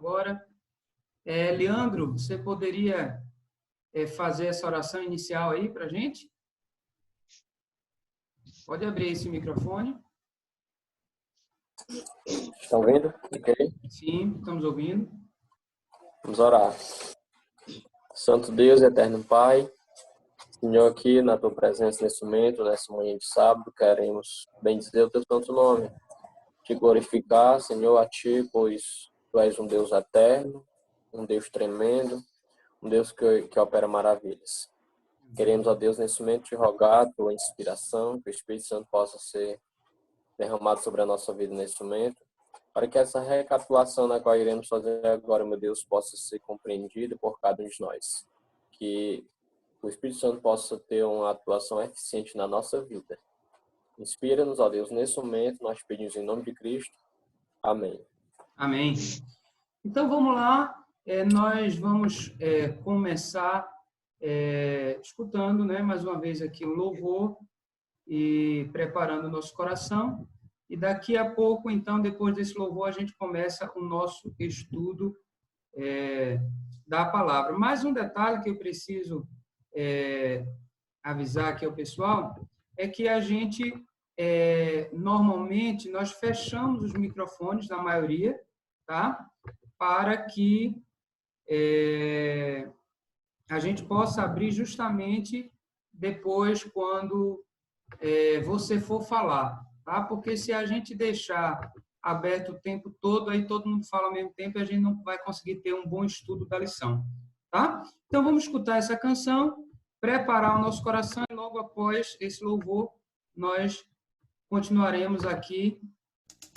agora. Leandro, você poderia fazer essa oração inicial aí para a gente? Pode abrir esse microfone. Estão ouvindo? Ok? Sim, estamos ouvindo. Vamos orar. Santo Deus e eterno Pai, Senhor, aqui na Tua presença nesse momento, nessa manhã de sábado, queremos bendizer o Teu santo nome, te glorificar, Senhor, a Ti, pois Tu és um Deus eterno, um Deus tremendo, um Deus que opera maravilhas. Queremos, ó Deus, nesse momento te rogar a Tua inspiração, que o Espírito Santo possa ser derramado sobre a nossa vida nesse momento, para que essa recapitulação na qual iremos fazer agora, meu Deus, possa ser compreendida por cada um de nós. Que o Espírito Santo possa ter uma atuação eficiente na nossa vida. Inspira-nos, ó Deus, nesse momento, nós pedimos em nome de Cristo. Amém. Amém. Então, vamos lá. Nós vamos começar escutando, né, mais uma vez aqui o louvor e preparando o nosso coração. E daqui a pouco, então, depois desse louvor, a gente começa o nosso estudo da palavra. Mais um detalhe que eu preciso avisar aqui ao pessoal é que a gente, normalmente, nós fechamos os microfones, na maioria, tá? Para que a gente possa abrir justamente depois, quando você for falar, tá? Porque se a gente deixar aberto o tempo todo, aí todo mundo fala ao mesmo tempo e a gente não vai conseguir ter um bom estudo da lição, tá? Então, vamos escutar essa canção, preparar o nosso coração e logo após esse louvor, nós continuaremos aqui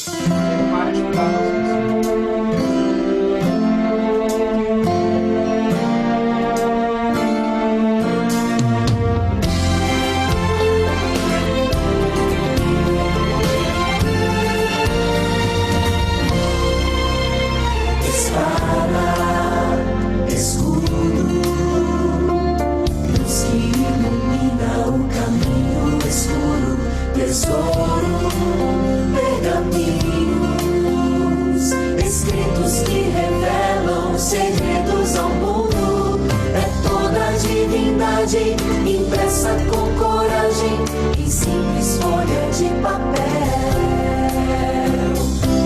para estudar a nossa lição. Tesouro, pergaminhos, escritos que revelam segredos ao mundo. É toda a divindade impressa com coragem em simples folha de papel.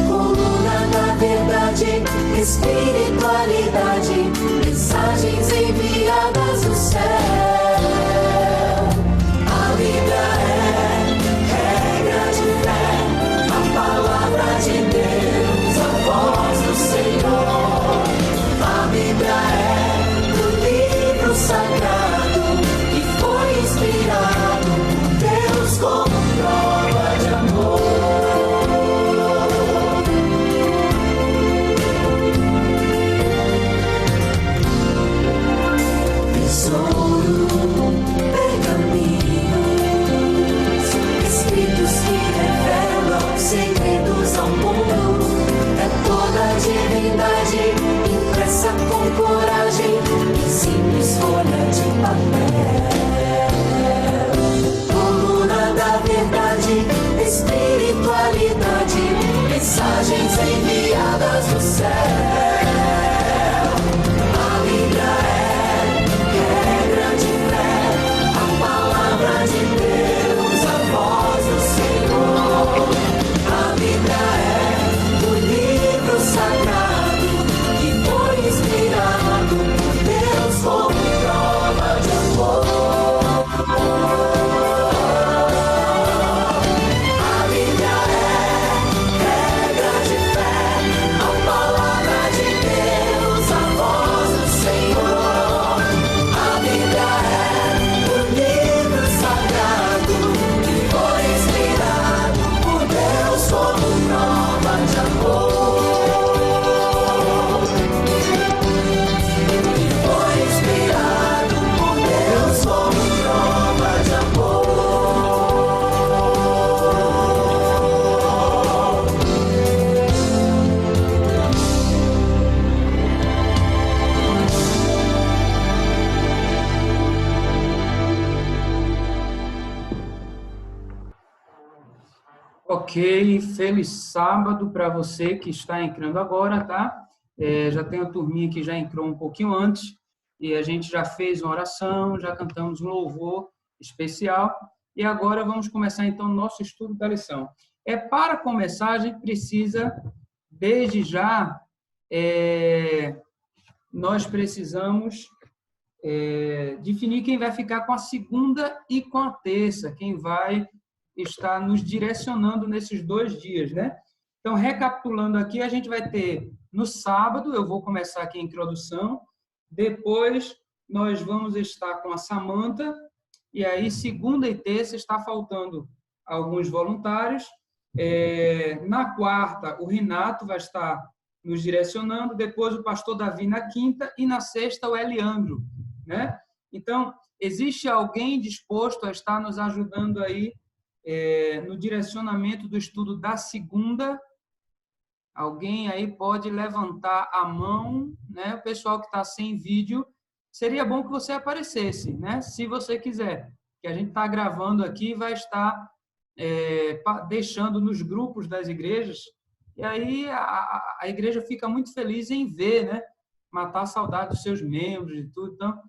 Coluna da verdade, espiritualidade, mensagens enviadas do céu. A Bíblia de Deus, a voz do Senhor. A Bíblia é o livro sagrado que foi inspirado por Deus como prova de amor. Tesouro, pergaminhos, escritos que revelam segredos ao mundo. É toda a divindade impressa com coragem em simples folha de papel. Coluna da verdade, espiritualidade, mensagens enviadas do céu. A Bíblia é regra de fé, a palavra de Deus, a voz do Senhor. A Bíblia é o livro sagrado que foi inspirado por Deus como prova de amor. A Bíblia é regra de fé, a palavra de Deus, a voz do Senhor. A Bíblia é o livro sagrado que foi inspirado por Deus como prova de amor. Que foi inspirado por Deus como prova de amor. Ok, feliz sábado para você que está entrando agora, tá? Já tem a turminha que já entrou um pouquinho antes, e a gente já fez uma oração, já cantamos um louvor especial, e agora vamos começar, então, o nosso estudo da lição. Para começar, a gente precisa, desde já, nós precisamos definir quem vai ficar com a segunda e com a terça, quem vai estar nos direcionando nesses 2 dias, né? Então, recapitulando aqui, a gente vai ter no sábado, eu vou começar aqui a introdução, depois nós vamos estar com a Samanta, e aí segunda e terça está faltando alguns voluntários. Na quarta, o Renato vai estar nos direcionando, depois o pastor Davi na quinta, e na sexta o Eliandro, né? Então, existe alguém disposto a estar nos ajudando aí no direcionamento do estudo da segunda? Alguém aí pode levantar a mão, né? O pessoal que está sem vídeo, seria bom que você aparecesse, né? Se você quiser, que a gente está gravando aqui, vai estar deixando nos grupos das igrejas, e aí a igreja fica muito feliz em ver, né? Matar a saudade dos seus membros e tudo. Então,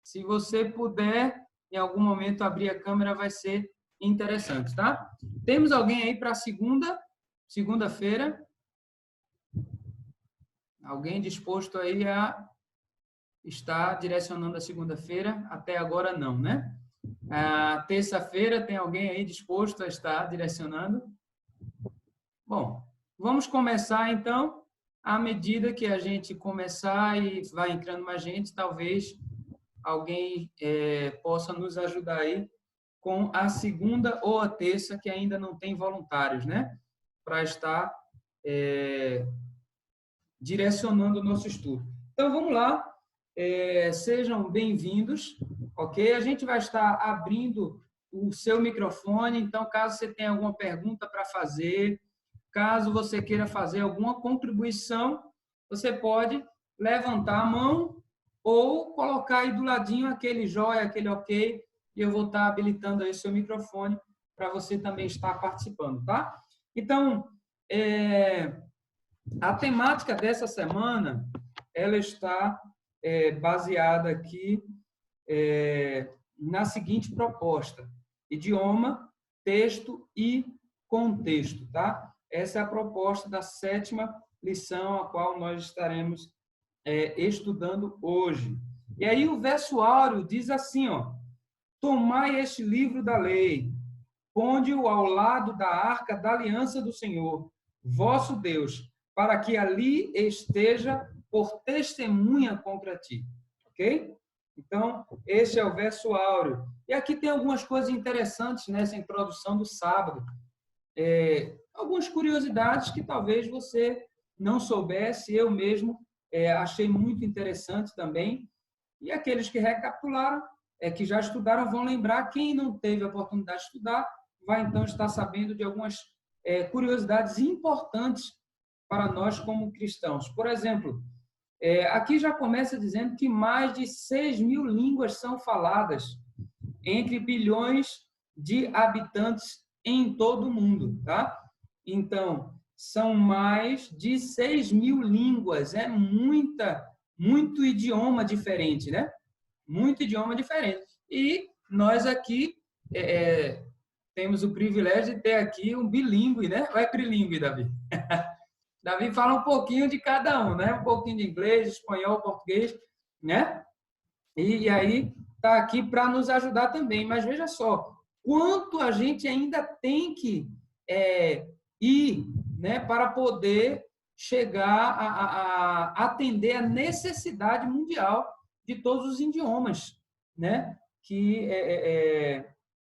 se você puder, em algum momento, abrir a câmera, vai ser interessante, tá? Temos alguém aí para segunda-feira? Alguém disposto aí a estar direcionando a segunda-feira? Até agora não, né? A terça-feira, tem alguém aí disposto a estar direcionando? Bom, vamos começar então. À medida que a gente começar e vai entrando mais gente, talvez alguém possa nos ajudar aí com a segunda ou a terça, que ainda não tem voluntários, né? Para estar direcionando o nosso estudo. Então, vamos lá. Sejam bem-vindos, ok? A gente vai estar abrindo o seu microfone, então, caso você tenha alguma pergunta para fazer, caso você queira fazer alguma contribuição, você pode levantar a mão ou colocar aí do ladinho aquele joia, aquele ok, e eu vou estar habilitando aí o seu microfone para você também estar participando, tá? Então, a temática dessa semana, ela está baseada aqui na seguinte proposta: idioma, texto e contexto, tá? Essa é a proposta da 7ª lição, a qual nós estaremos estudando hoje. E aí o verso áureo diz assim, ó: tomai este livro da lei, ponde-o ao lado da arca da aliança do Senhor, vosso Deus, para que ali esteja por testemunha contra ti. Ok? Então, esse é o verso áureo. E aqui tem algumas coisas interessantes nessa introdução do sábado. Algumas curiosidades que talvez você não soubesse, eu mesmo achei muito interessante também. E aqueles que recapitularam, que já estudaram, vão lembrar. Quem não teve a oportunidade de estudar, vai então estar sabendo de algumas curiosidades importantes para nós como cristãos. Por exemplo, aqui já começa dizendo que mais de 6.000 línguas são faladas entre bilhões de habitantes em todo o mundo, tá? Então, são mais de 6.000 línguas, muito idioma diferente, né? Muito idioma diferente. E nós aqui temos o privilégio de ter aqui um bilíngue, né? Ou é trilíngue, Davi? Davi fala um pouquinho de cada um, né? Um pouquinho de inglês, espanhol, português, né? E aí está aqui para nos ajudar também. Mas veja só, quanto a gente ainda tem que ir, né, para poder chegar a atender a necessidade mundial de todos os idiomas, né, que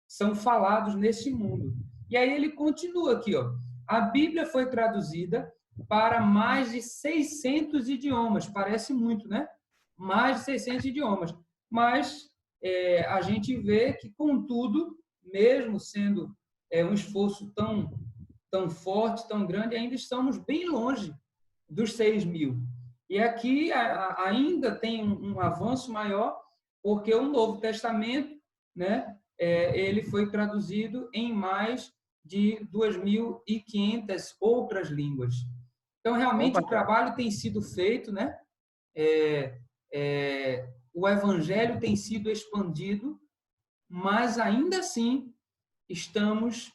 são falados nesse mundo. E aí ele continua aqui, ó: a Bíblia foi traduzida para mais de 600 idiomas. Parece muito, né? Mais de 600 idiomas. Mas a gente vê que, contudo, mesmo sendo um esforço tão forte, tão grande, ainda estamos bem longe dos 6.000. E aqui ainda tem um avanço maior, porque o Novo Testamento, né, ele foi traduzido em mais de 2.500 outras línguas. Então, realmente, o trabalho tem sido feito, né? O evangelho tem sido expandido, mas ainda assim estamos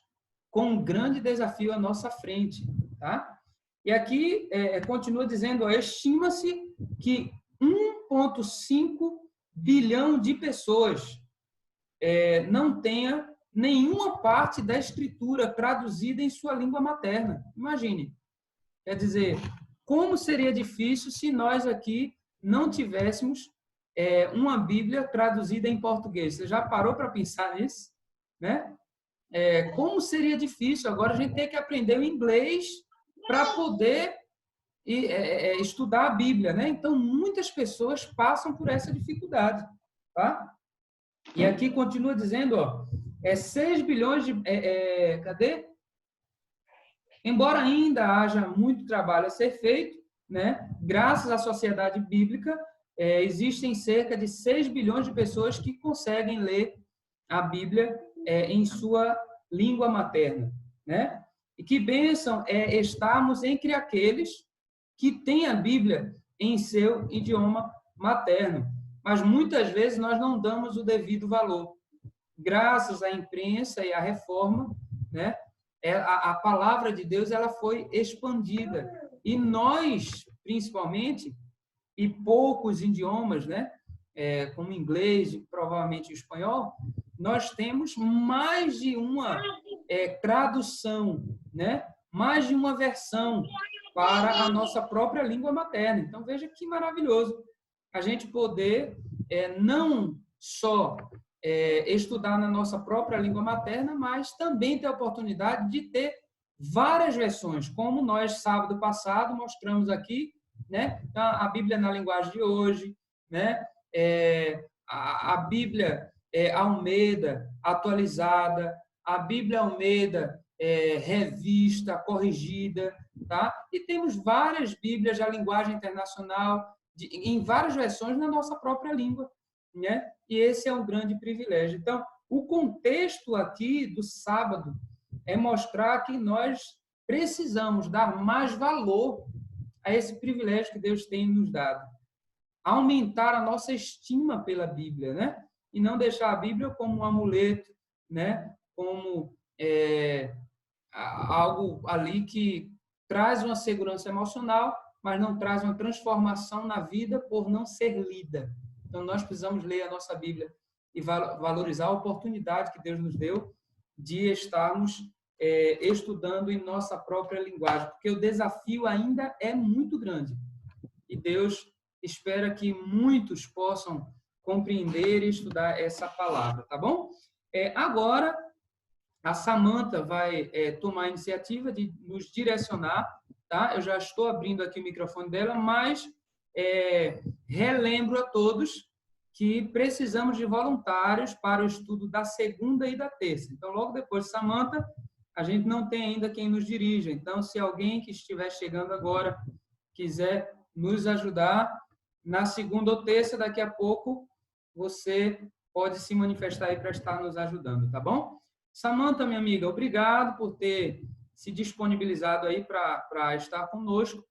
com um grande desafio à nossa frente, tá? E aqui continua dizendo, estima-se que 1,5 bilhão de pessoas não tenha nenhuma parte da escritura traduzida em sua língua materna. Imagine. Quer dizer, como seria difícil se nós aqui não tivéssemos uma Bíblia traduzida em português? Você já parou para pensar nisso? Né? Como seria difícil agora a gente ter que aprender o inglês para poder estudar a Bíblia, né? Então, muitas pessoas passam por essa dificuldade, tá? E aqui continua dizendo, 6 bilhões de... cadê? Embora ainda haja muito trabalho a ser feito, né? Graças à sociedade bíblica, existem cerca de 6 bilhões de pessoas que conseguem ler a Bíblia em sua língua materna, né? E que bênção estarmos entre aqueles que têm a Bíblia em seu idioma materno. Mas muitas vezes nós não damos o devido valor. Graças à imprensa e à reforma, né? A palavra de Deus ela foi expandida. E nós, principalmente, e poucos idiomas, né? Como inglês e provavelmente o espanhol, nós temos mais de uma tradução, né? Mais de uma versão para a nossa própria língua materna. Então, veja que maravilhoso a gente poder não só estudar na nossa própria língua materna, mas também ter a oportunidade de ter várias versões, como nós, sábado passado, mostramos aqui, né? A Bíblia na linguagem de hoje, né? A Bíblia Almeida atualizada, a Bíblia Almeida revista, corrigida, tá? E temos várias Bíblias da linguagem internacional, em várias versões na nossa própria língua, né? E esse é um grande privilégio. Então, o contexto aqui do sábado é mostrar que nós precisamos dar mais valor a esse privilégio que Deus tem nos dado. Aumentar a nossa estima pela Bíblia, né? E não deixar a Bíblia como um amuleto, né? Como algo ali que traz uma segurança emocional, mas não traz uma transformação na vida por não ser lida. Então, nós precisamos ler a nossa Bíblia e valorizar a oportunidade que Deus nos deu de estarmos estudando em nossa própria linguagem, porque o desafio ainda é muito grande. E Deus espera que muitos possam compreender e estudar essa palavra, tá bom? Agora, a Samantha vai tomar a iniciativa de nos direcionar, tá? Eu já estou abrindo aqui o microfone dela, mas relembro a todos que precisamos de voluntários para o estudo da segunda e da terça. Então, logo depois de Samantha, a gente não tem ainda quem nos dirija. Então, se alguém que estiver chegando agora quiser nos ajudar, na segunda ou terça, daqui a pouco, você pode se manifestar aí para estar nos ajudando, tá bom? Samantha, minha amiga, obrigado por ter se disponibilizado aí para estar conosco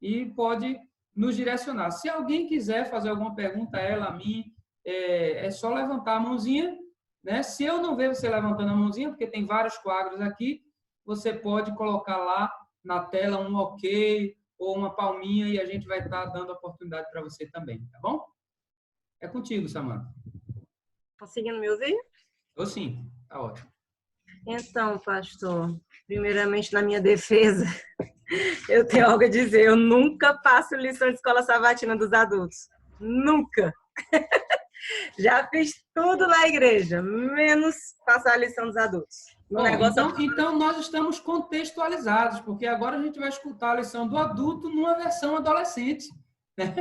e pode nos direcionar. Se alguém quiser fazer alguma pergunta a ela, a mim, é só levantar a mãozinha, né? Se eu não ver você levantando a mãozinha, porque tem vários quadros aqui, você pode colocar lá na tela um ok ou uma palminha e a gente vai estar dando oportunidade para você também, tá bom? É contigo, Samantha. Conseguindo me ouvir? Ou sim, tá ótimo. Então, pastor, primeiramente na minha defesa, eu tenho algo a dizer. Eu nunca passo lição de escola sabatina dos adultos. Nunca. Já fiz tudo na igreja, menos passar a lição dos adultos. Bom, então, nós estamos contextualizados, porque agora a gente vai escutar a lição do adulto numa versão adolescente. Né?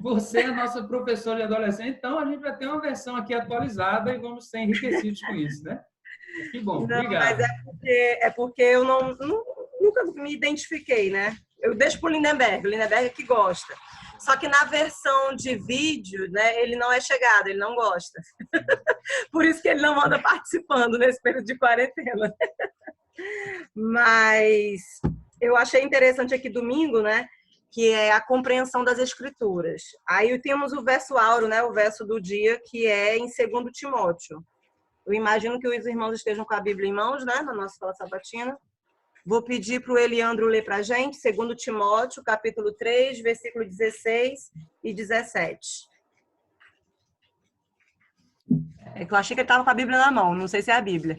Você é a nossa professora de adolescente, então a gente vai ter uma versão aqui atualizada e vamos ser enriquecidos com isso, né? Que bom, não, obrigado. Mas é porque eu nunca me identifiquei, né? Eu deixo para o Lindenberg é que gosta. Só que na versão de vídeo, né, ele não é chegado, ele não gosta. Por isso que ele não anda participando nesse período de quarentena. Mas eu achei interessante aqui domingo, né? Que é a compreensão das Escrituras. Aí temos o verso áureo, né? O verso do dia, que é em 2 Timóteo. Eu imagino que os irmãos estejam com a Bíblia em mãos, né? Na nossa escola sabatina. Vou pedir para o Eliandro ler para a gente, 2 Timóteo, capítulo 3, versículo 16 e 17. É que eu achei que ele estava com a Bíblia na mão, não sei se é a Bíblia.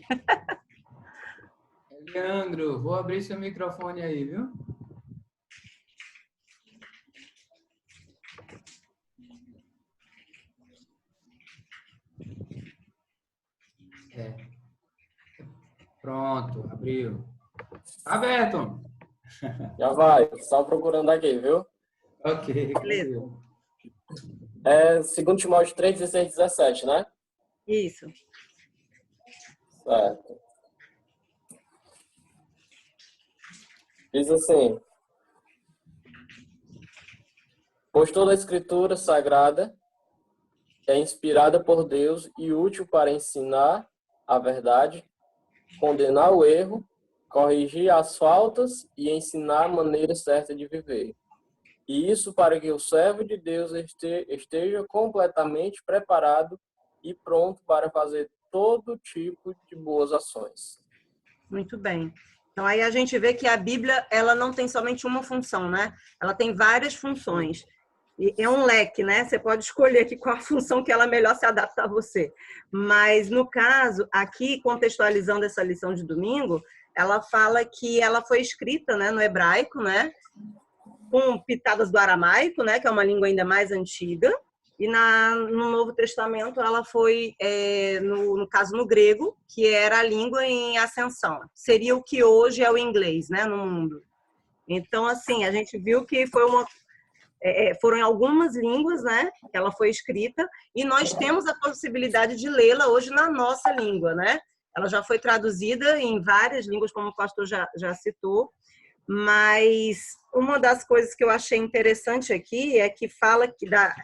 Leandro, vou abrir seu microfone aí, viu? Pronto, abriu. Tá aberto. Já vai, só procurando aqui, viu? Ok. Beleza. É 2 Timóteo 3, 16, 17, né? Isso. Certo. Diz assim: pois toda a Escritura Sagrada é inspirada por Deus e útil para ensinar a verdade, condenar o erro, corrigir as faltas e ensinar a maneira certa de viver. E isso para que o servo de Deus esteja completamente preparado e pronto para fazer todo tipo de boas ações. Muito bem. Então, aí a gente vê que a Bíblia, ela não tem somente uma função, né? Ela tem várias funções. E é um leque, né? Você pode escolher aqui qual a função que ela melhor se adapta a você. Mas, no caso, aqui, contextualizando essa lição de domingo, ela fala que ela foi escrita, né, no hebraico, né? Com pitadas do aramaico, né? Que é uma língua ainda mais antiga. E no Novo Testamento ela foi, no caso, no grego, que era a língua em ascensão. Seria o que hoje é o inglês, né, no mundo. Então, assim, a gente viu que foram em algumas línguas, né, que ela foi escrita, e nós temos a possibilidade de lê-la hoje na nossa língua, né? Ela já foi traduzida em várias línguas, como o pastor já citou, mas uma das coisas que eu achei interessante aqui é que fala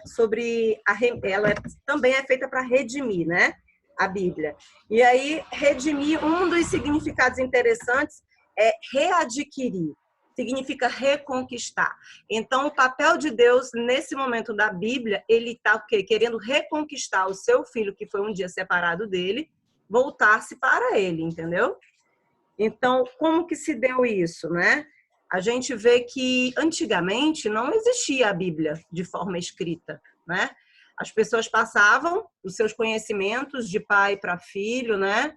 sobre ela também é feita para redimir, né? A Bíblia. E aí, redimir, um dos significados interessantes é readquirir, significa reconquistar. Então, o papel de Deus nesse momento da Bíblia, ele está querendo reconquistar o seu filho, que foi um dia separado dele, voltar-se para ele, entendeu? Então, como que se deu isso, né? A gente vê que antigamente não existia a Bíblia de forma escrita, né? As pessoas passavam os seus conhecimentos de pai para filho, né?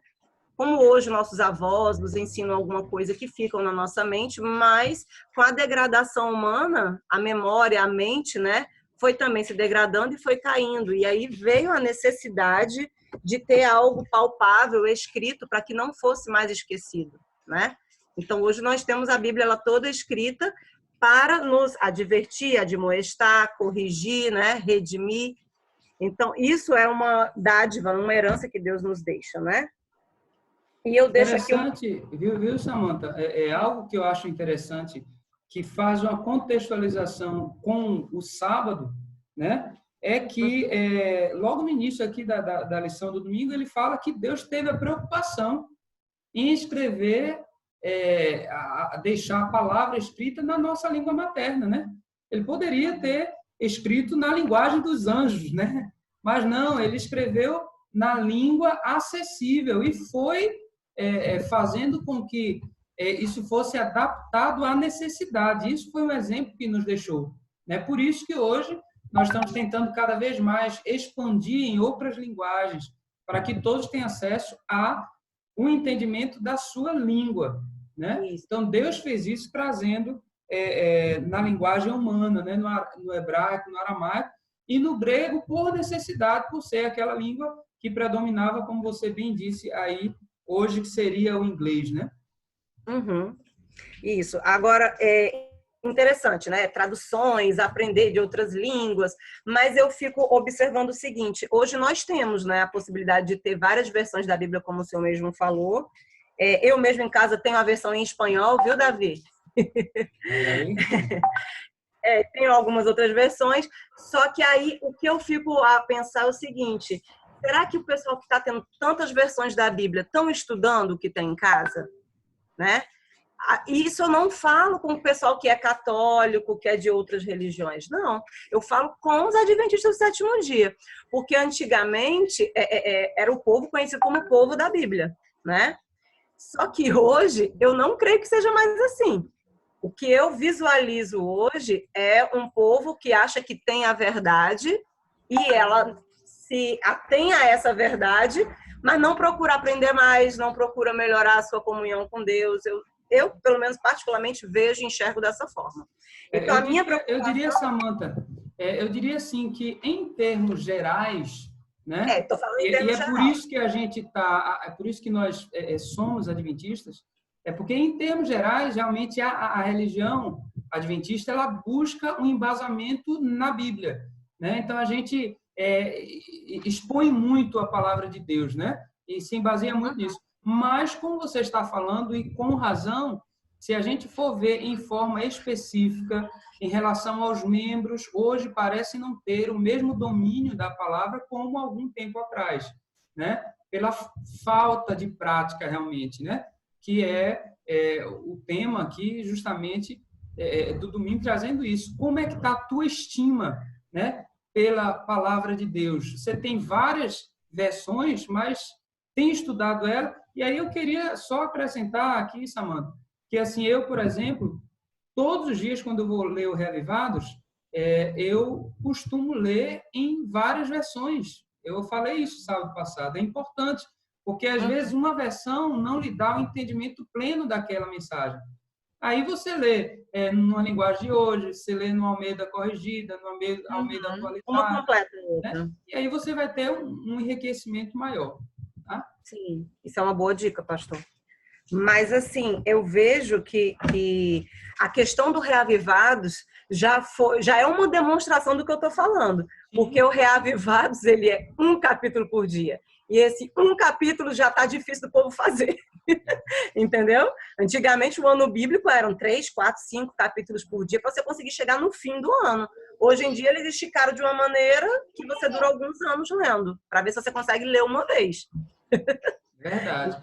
Como hoje nossos avós nos ensinam alguma coisa que ficam na nossa mente, mas com a degradação humana, a memória, a mente, né, foi também se degradando e foi caindo. E aí veio a necessidade de ter algo palpável, escrito, para que não fosse mais esquecido, né? Então, hoje nós temos a Bíblia ela toda escrita para nos advertir, admoestar, corrigir, né, redimir. Então, isso é uma dádiva, uma herança que Deus nos deixa, né? E eu deixo aqui Interessante, viu, Samantha? É algo que eu acho interessante, que faz uma contextualização com o sábado, né? É que, logo no início aqui da lição do domingo, ele fala que Deus teve a preocupação em escrever, deixar a palavra escrita na nossa língua materna, né? Ele poderia ter escrito na linguagem dos anjos, né? Mas não, ele escreveu na língua acessível e foi fazendo com que isso fosse adaptado à necessidade. Isso foi um exemplo que nos deixou, né? Por isso que hoje nós estamos tentando cada vez mais expandir em outras linguagens, para que todos tenham acesso a um entendimento da sua língua, né? Então, Deus fez isso trazendo na linguagem humana, né? No hebraico, no aramaico e no grego, por necessidade, por ser aquela língua que predominava, como você bem disse aí, hoje, que seria o inglês, né? Uhum. Isso. Agora, interessante, né? Traduções, aprender de outras línguas, mas eu fico observando o seguinte, hoje nós temos, né, a possibilidade de ter várias versões da Bíblia, como o senhor mesmo falou. Eu mesmo em casa tenho a versão em espanhol, viu, Davi? Tenho algumas outras versões, só que aí o que eu fico a pensar é o seguinte, será que o pessoal que está tendo tantas versões da Bíblia estão estudando o que tem em casa? Né? Isso eu não falo com o pessoal que é católico, que é de outras religiões. Não, eu falo com os adventistas do sétimo dia. Porque antigamente era o povo conhecido como o povo da Bíblia, né? Só que hoje eu não creio que seja mais assim. O que eu visualizo hoje é um povo que acha que tem a verdade e ela se atém a essa verdade, mas não procura aprender mais, não procura melhorar a sua comunhão com Deus. Eu pelo menos, particularmente, vejo e enxergo dessa forma. Então, a minha preocupação... Eu diria, Samantha, eu diria assim que, em termos gerais, né? Tô falando em termos gerais. Por isso que a gente é por isso que nós somos adventistas, porque, em termos gerais, realmente, a religião adventista, ela busca um embasamento na Bíblia, né? Então, a gente expõe muito a palavra de Deus, né? E se baseia muito nisso. Mas, como você está falando, e com razão, se a gente for ver em forma específica em relação aos membros, hoje parecem não ter o mesmo domínio da palavra como algum tempo atrás, né? Pela falta de prática, realmente, né? Que o tema aqui, justamente, do domingo, trazendo isso. Como é que está a tua estima, né? Pela palavra de Deus? Você tem várias versões, mas tem estudado ela? E aí eu queria só acrescentar aqui, Samantha, que assim, eu, por exemplo, todos os dias, quando eu vou ler o Reavivados, eu costumo ler em várias versões. Eu falei isso sábado passado. É importante, porque às vezes uma versão não lhe dá o entendimento pleno daquela mensagem. Aí você lê numa linguagem de hoje, você lê no Almeida Corrigida, no Almeida Atualizada. Uma completa, né? E aí você vai ter um enriquecimento maior. Tá? Sim, isso é uma boa dica, pastor. Mas, assim, eu vejo que a questão do Reavivados já é uma demonstração do que eu estou falando. Porque o Reavivados, ele é um capítulo por dia. E esse um capítulo já está difícil do povo fazer. Entendeu? Antigamente, o ano bíblico eram 3, 4, 5 capítulos por dia para você conseguir chegar no fim do ano. Hoje em dia, eles esticaram de uma maneira que você dura alguns anos lendo, para ver se você consegue ler uma vez. Verdade.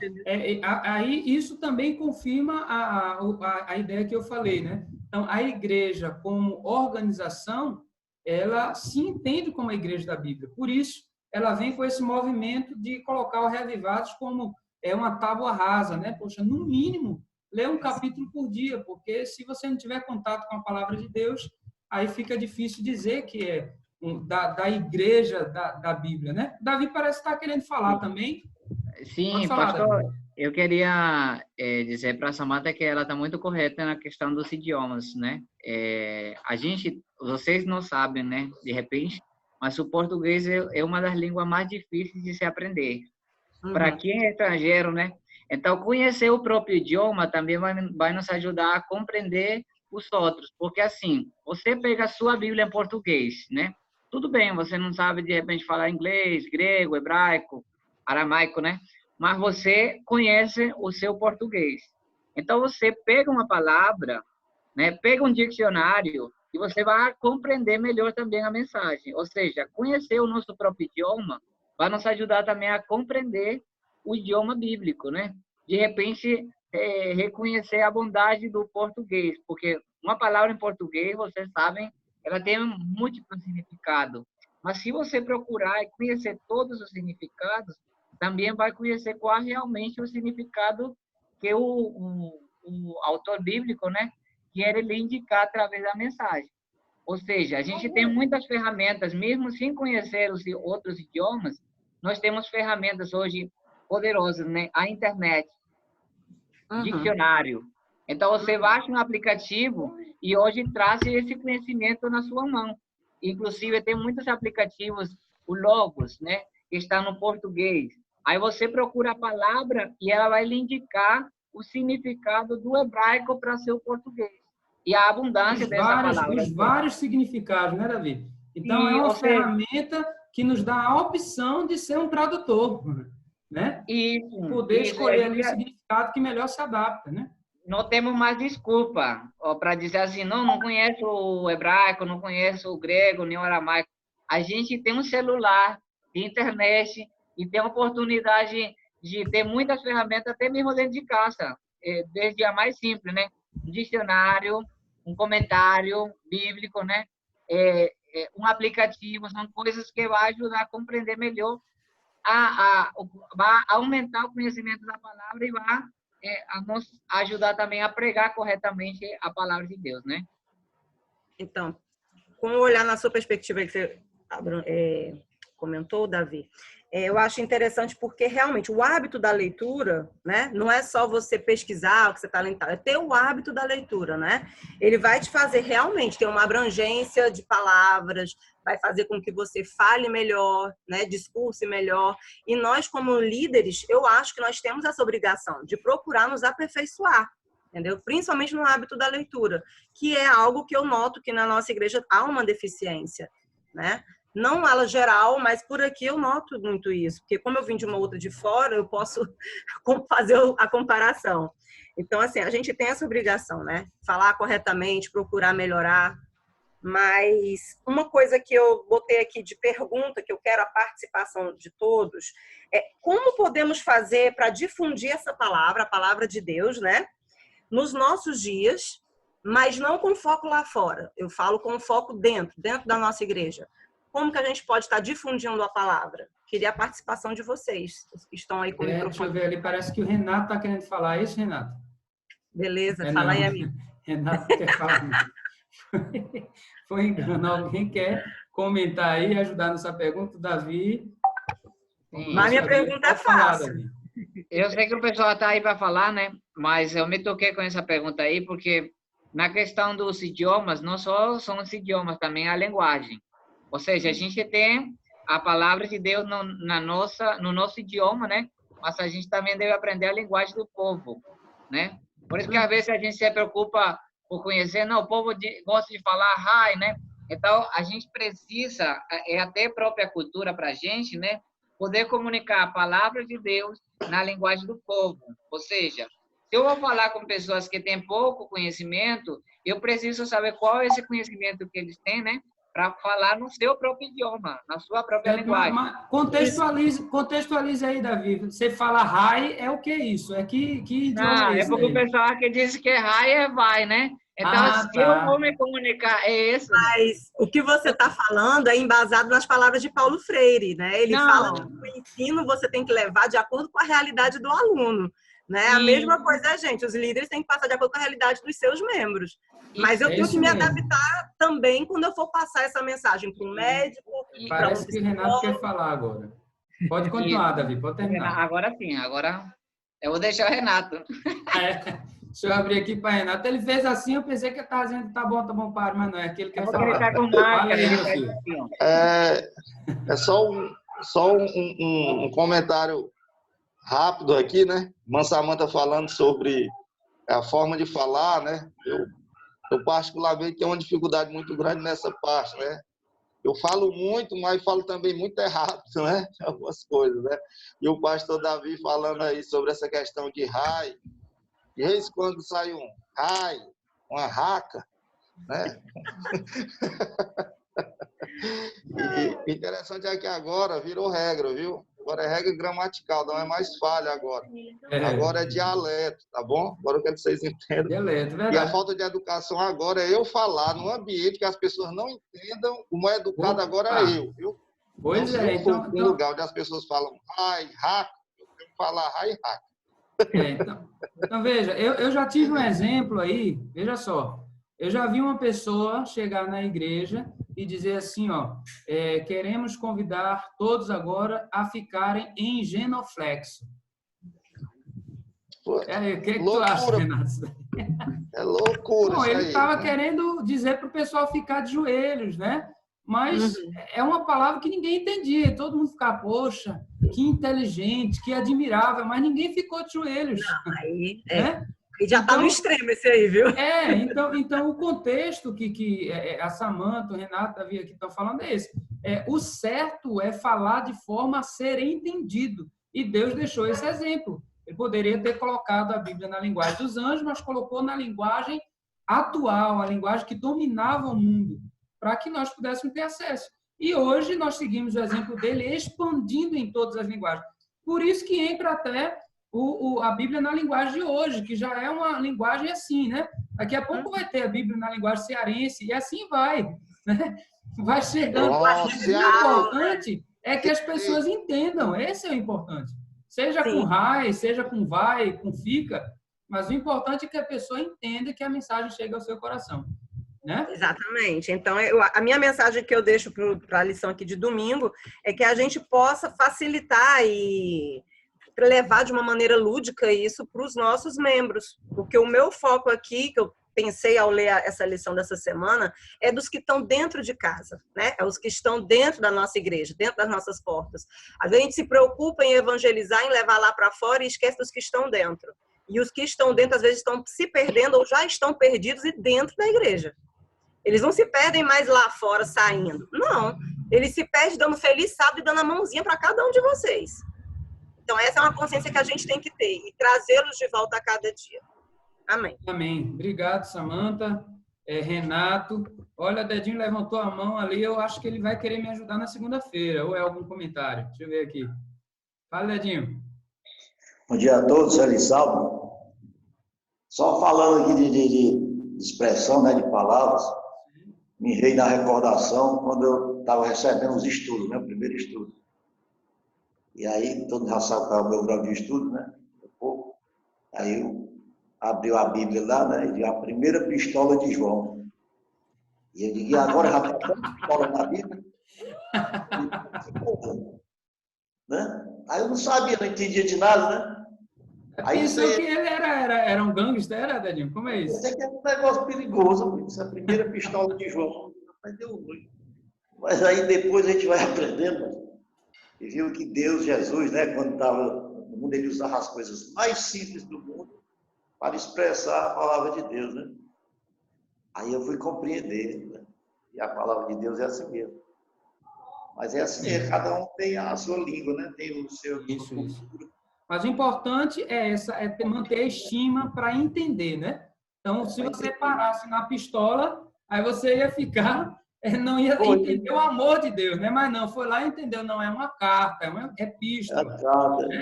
Aí isso também confirma a ideia que eu falei, né? Então, a igreja como organização, ela se entende como a igreja da Bíblia. Por isso, ela vem com esse movimento de colocar o Reavivados como uma tábua rasa, né? Poxa, no mínimo, lê um capítulo por dia, porque se você não tiver contato com a palavra de Deus, aí fica difícil dizer que é da igreja da Bíblia, né? Davi parece estar querendo falar também. Sim, pastor, eu queria dizer para a Samantha que ela está muito correta na questão dos idiomas, né? Vocês não sabem, né? De repente, mas o português é uma das línguas mais difíceis de se aprender. Para quem é estrangeiro, né? Então, conhecer o próprio idioma também vai nos ajudar a compreender os outros. Porque, assim, você pega a sua Bíblia em português, né? Tudo bem, você não sabe, de repente, falar inglês, grego, hebraico, aramaico, né? Mas você conhece o seu português. Então, você pega uma palavra, né? Pega um dicionário e você vai compreender melhor também a mensagem. Ou seja, conhecer o nosso próprio idioma vai nos ajudar também a compreender o idioma bíblico, né? De repente, reconhecer a bondade do português, porque uma palavra em português, vocês sabem, ela tem um múltiplo significado. Mas se você procurar e conhecer todos os significados, também vai conhecer qual realmente o significado que o autor bíblico, né, quer lhe indicar através da mensagem. Ou seja, a gente tem muitas ferramentas, mesmo sem conhecer os outros idiomas, nós temos ferramentas hoje poderosas, né? A internet, dicionário. Então, você baixa um aplicativo e hoje traz esse conhecimento na sua mão. Inclusive, tem muitos aplicativos, o Logos, né? Que está no português. Aí você procura a palavra e ela vai lhe indicar o significado do hebraico para seu português. E a abundância dessa palavra. Os vários significados, né, Davi? Então, é uma ferramenta que nos dá a opção de ser um tradutor, né? Isso. Poder escolher ali o significado que melhor se adapta, né? Não temos mais desculpa para dizer assim, não conheço o hebraico, não conheço o grego, nem o aramaico. A gente tem um celular, tem internet e tem a oportunidade de ter muitas ferramentas até mesmo dentro de casa. desde a mais simples, né? Um dicionário, um comentário bíblico, né? Um aplicativo, são coisas que vão ajudar a compreender melhor, vai aumentar o conhecimento da palavra e vai a nos ajudar também a pregar corretamente a palavra de Deus, né? Então, com o olhar na sua perspectiva que você comentou, Davi, eu acho interessante porque realmente o hábito da leitura, né, não é só você pesquisar o que você está lendo, é ter o hábito da leitura, né? Ele vai te fazer realmente ter uma abrangência de palavras, vai fazer com que você fale melhor, né, discurse melhor. E nós, como líderes, eu acho que nós temos essa obrigação de procurar nos aperfeiçoar, entendeu? Principalmente no hábito da leitura, que é algo que eu noto que na nossa igreja há uma deficiência, né? Não ela geral, mas por aqui eu noto muito isso, porque como eu vim de uma outra de fora, eu posso fazer a comparação. Então, assim, a gente tem essa obrigação, né? Falar corretamente, procurar melhorar. Mas uma coisa que eu botei aqui de pergunta, que eu quero a participação de todos, é como podemos fazer para difundir essa palavra, a palavra de Deus, né? Nos nossos dias, mas não com foco lá fora. Eu falo com foco dentro da nossa igreja. Como que a gente pode estar difundindo a palavra? Queria a participação de vocês, os que estão aí com o microfone. Deixa eu ver ali, parece que o Renato está querendo falar. É isso, Renato? Beleza, fala aí, amigo. Renato quer falar. Foi engano. Alguém quer comentar aí e ajudar nessa pergunta? Davi? Mas minha pergunta é fácil. Eu sei que o pessoal está aí para falar, né? Mas eu me toquei com essa pergunta aí, porque na questão dos idiomas, não só são os idiomas, também a linguagem. Ou seja, a gente tem a palavra de Deus no nosso idioma, né? Mas a gente também deve aprender a linguagem do povo, né? Por isso que às vezes a gente se preocupa por conhecer, não, o povo gosta de falar hi, né? Então, a gente precisa, até a própria cultura para a gente, né? Poder comunicar a palavra de Deus na linguagem do povo. Ou seja, se eu vou falar com pessoas que têm pouco conhecimento, eu preciso saber qual é esse conhecimento que eles têm, né? Para falar no seu próprio idioma, na sua própria linguagem. Mas contextualize aí, Davi. Você fala hi, é o que isso? É que idioma é esse? É porque o pessoal que diz que é hi é vai, né? Então, se eu vou me comunicar, é isso. Mas o que você está falando é embasado nas palavras de Paulo Freire, né? Ele fala que o ensino você tem que levar de acordo com a realidade do aluno, né? A mesma coisa, gente, os líderes têm que passar de acordo com a realidade dos seus membros. Mas eu tenho que me adaptar também quando eu for passar essa mensagem para um médico. Parece que o Renato quer falar agora. Pode continuar, Davi, pode terminar. Agora sim, agora eu vou deixar o Renato. Deixa eu abrir aqui para o Renato. Ele fez assim, eu pensei que ele estava dizendo tá bom, pare, mas não é aquele que ele quer falar. Ele tá com marca, é só um comentário rápido aqui, né? Mansamanta falando sobre a forma de falar, né? Eu particularmente tenho uma dificuldade muito grande nessa parte, né? Eu falo muito, mas falo também muito errado, né? Algumas coisas, né? E o pastor Davi falando aí sobre essa questão de raio. E eis quando sai um raio, uma raca, né? E interessante é que agora virou regra, viu? Agora é regra gramatical, não é mais falha agora. Agora é dialeto, tá bom? Agora eu quero que vocês entendam. Dialeto, verdade. E a falta de educação agora é eu falar num ambiente que as pessoas não entendam, o mais educado agora é eu, viu? Pois então, é. Então, um lugar onde as pessoas falam rai, raca, eu tenho que falar rai, raca. Então, veja, eu já tive um exemplo aí, veja só. Eu já vi uma pessoa chegar na igreja e dizer assim, ó, queremos convidar todos agora a ficarem em genoflexo. O que tu acha, Renato? É loucura. Bom, ele estava querendo dizer para o pessoal ficar de joelhos, né? Mas é uma palavra que ninguém entendia. Todo mundo ficava, poxa, que inteligente, que admirável, mas ninguém ficou de joelhos. Não, aí, né? E já está no extremo esse aí, viu? Então o contexto que a Samanta, o Renato, Davi aqui estão falando é esse. O certo é falar de forma a ser entendido. E Deus deixou esse exemplo. Ele poderia ter colocado a Bíblia na linguagem dos anjos, mas colocou na linguagem atual, a linguagem que dominava o mundo, para que nós pudéssemos ter acesso. E hoje nós seguimos o exemplo dele expandindo em todas as linguagens. Por isso que entra até a Bíblia na linguagem de hoje, que já é uma linguagem assim, né? Daqui a pouco vai ter a Bíblia na linguagem cearense, e assim vai, né? Vai chegando. Ó, Mas o importante é que as pessoas entendam, esse é o importante. Seja com Sim. RAI, seja com vai, com fica, mas o importante é que a pessoa entenda que a mensagem chega ao seu coração, né? Exatamente. Então, a minha mensagem que eu deixo para a lição aqui de domingo é que a gente possa facilitar e levar de uma maneira lúdica isso para os nossos membros. Porque o meu foco aqui, que eu pensei ao ler essa lição dessa semana, é dos que estão dentro de casa, né? É os que estão dentro da nossa igreja, dentro das nossas portas. Às vezes a gente se preocupa em evangelizar, em levar lá para fora e esquece dos que estão dentro. E os que estão dentro, às vezes, estão se perdendo ou já estão perdidos e dentro da igreja. Eles não se perdem mais lá fora saindo. Não. Eles se perdem dando feliz sábado e dando a mãozinha para cada um de vocês. Então, essa é uma consciência que a gente tem que ter e trazê-los de volta a cada dia. Amém. Amém. Obrigado, Samanta. Renato. Olha, Dedinho levantou a mão ali. Eu acho que ele vai querer me ajudar na segunda-feira. Ou é algum comentário? Deixa eu ver aqui. Fala, Dedinho. Bom dia a todos, feliz sábado. Só falando aqui de expressão, né, de palavras, me veio na recordação quando eu estava recebendo os estudos, né, o primeiro estudo. E aí, todo mundo já sabe qual é o meu grau de estudo, né? Aí eu abriu a Bíblia lá, né, e viu a primeira pistola de João. E eu digo, e agora já está tanta pistola na Bíblia? Né? Aí eu não sabia, não entendia de nada, né? Aí Pensou que ele era um gangster, era, Dedinho? Como é isso? Isso aqui é um negócio perigoso, essa é a primeira pistola de João. Mas deu ruim. Mas aí depois a gente vai aprendendo. E viu que Deus, Jesus, né, quando estava no mundo, ele usava as coisas mais simples do mundo para expressar a palavra de Deus, né? Aí eu fui compreender, né? E a palavra de Deus é assim mesmo. Mas é assim mesmo, cada um tem a sua língua, né? Tem o seu... Isso. Mas o importante é manter a estima para entender, né? Então, se você parasse na pistola, aí você ia ficar, não ia entender o amor de Deus, né? Mas não, foi lá e entendeu, não, é uma carta, é uma epístola.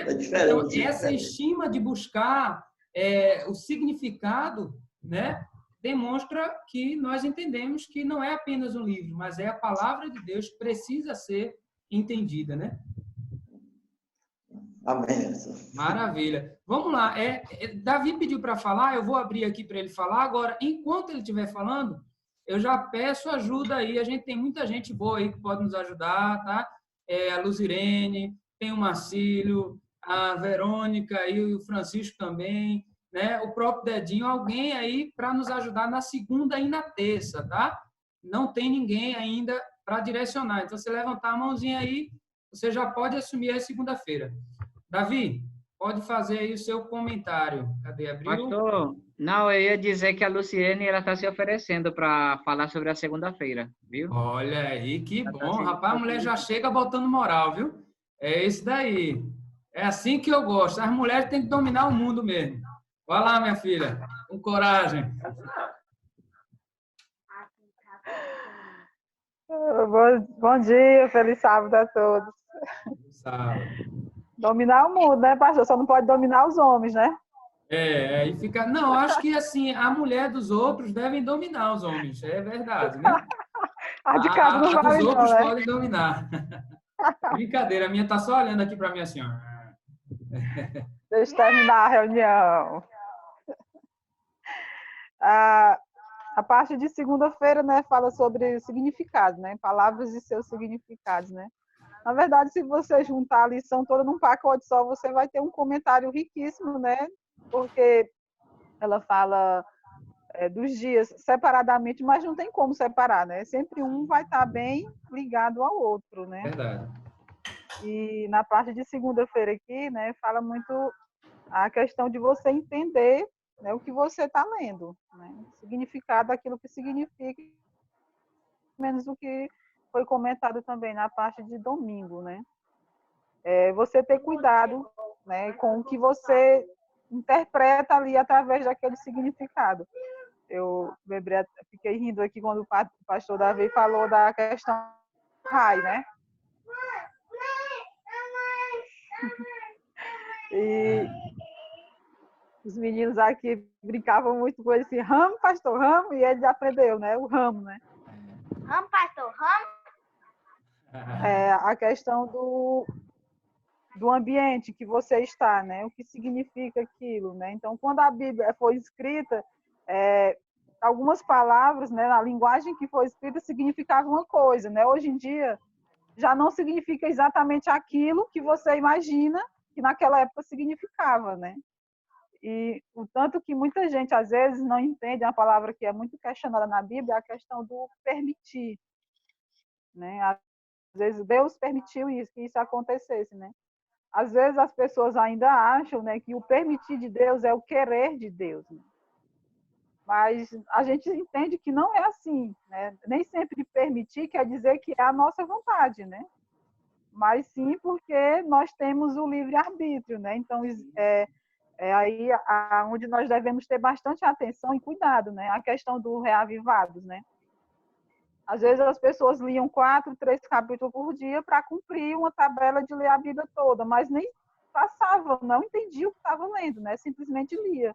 É diferente. Então, essa estima de buscar o significado, né? Demonstra que nós entendemos que não é apenas um livro, mas é a palavra de Deus que precisa ser entendida, né? Amém. Maravilha. Vamos lá. Davi pediu para falar, eu vou abrir aqui para ele falar. Agora, enquanto ele estiver falando, eu já peço ajuda aí. A gente tem muita gente boa aí que pode nos ajudar, tá? A Luzirene, tem o Marcílio, a Verônica e o Francisco também, né? O próprio Dedinho, alguém aí para nos ajudar na segunda e na terça, tá? Não tem ninguém ainda para direcionar. Então, você levantar a mãozinha aí, você já pode assumir a segunda-feira. Davi, pode fazer aí o seu comentário. Cadê? Abriu? Pastor, não, eu ia dizer que a Luciene ela está se oferecendo para falar sobre a segunda-feira, viu? Olha aí, que bom. Rapaz, a mulher já chega botando moral, viu? É isso daí. É assim que eu gosto. As mulheres têm que dominar o mundo mesmo. Vai lá, minha filha, com coragem. Bom dia, feliz sábado a todos. Sábado. Dominar o mundo, né, pastor? Só não pode dominar os homens, né? Aí fica. Não, acho que assim, a mulher dos outros devem dominar os homens. É verdade, né? A de casa não vale, dos outros não, né? podem dominar. Brincadeira, a minha tá só olhando aqui para mim assim, ó. Deixa eu terminar a reunião. A parte de segunda-feira, né, fala sobre o significado, né? Palavras e seus significados, né? Na verdade, se você juntar a lição toda num pacote só, você vai ter um comentário riquíssimo, né? Porque ela fala dos dias separadamente, mas não tem como separar, né? Sempre um vai estar bem ligado ao outro, né? Verdade. E na parte de segunda-feira aqui, né, fala muito a questão de você entender, né, o que você está lendo, né? O significado daquilo que significa, menos o que foi comentado também na parte de domingo, né? Você ter cuidado, né, com o que você interpreta ali através daquele significado. Eu fiquei rindo aqui quando o pastor Davi falou da questão RAI, né? E os meninos aqui brincavam muito com ele assim, ramo, pastor, ramo, e ele aprendeu, né? O ramo, né? Ramo, pastor, ramo. A questão do ambiente que você está, né? O que significa aquilo, né? Então, quando a Bíblia foi escrita, algumas palavras, né, na linguagem que foi escrita significavam uma coisa, né? Hoje em dia já não significa exatamente aquilo que você imagina que naquela época significava, né? E o tanto que muita gente às vezes não entende uma palavra que é muito questionada na Bíblia, é a questão do permitir, né? Às vezes Deus permitiu isso, que isso acontecesse, né? Às vezes as pessoas ainda acham, né, que o permitir de Deus é o querer de Deus, né? Mas a gente entende que não é assim, né? Nem sempre permitir quer dizer que é a nossa vontade, né? Mas sim porque nós temos o livre-arbítrio, né? Então, aí onde nós devemos ter bastante atenção e cuidado, né? A questão do reavivados, né? Às vezes as pessoas liam 4, 3 capítulos por dia para cumprir uma tabela de ler a Bíblia toda, mas nem passava, não entendia o que estava lendo, né? Simplesmente lia.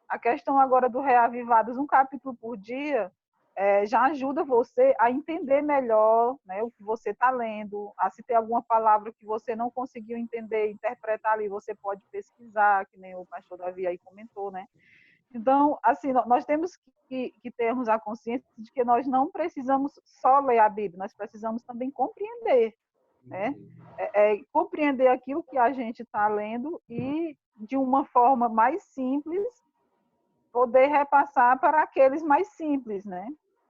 A questão agora do reavivados, um capítulo por dia, já ajuda você a entender melhor, né, o que você está lendo, se tem alguma palavra que você não conseguiu entender, interpretar ali, você pode pesquisar, que nem o pastor Davi aí comentou, né? Então, assim, nós temos que termos a consciência de que nós não precisamos só ler a Bíblia, nós precisamos também compreender, né? Compreender aquilo que a gente está lendo e, de uma forma mais simples, poder repassar para aqueles mais simples, né?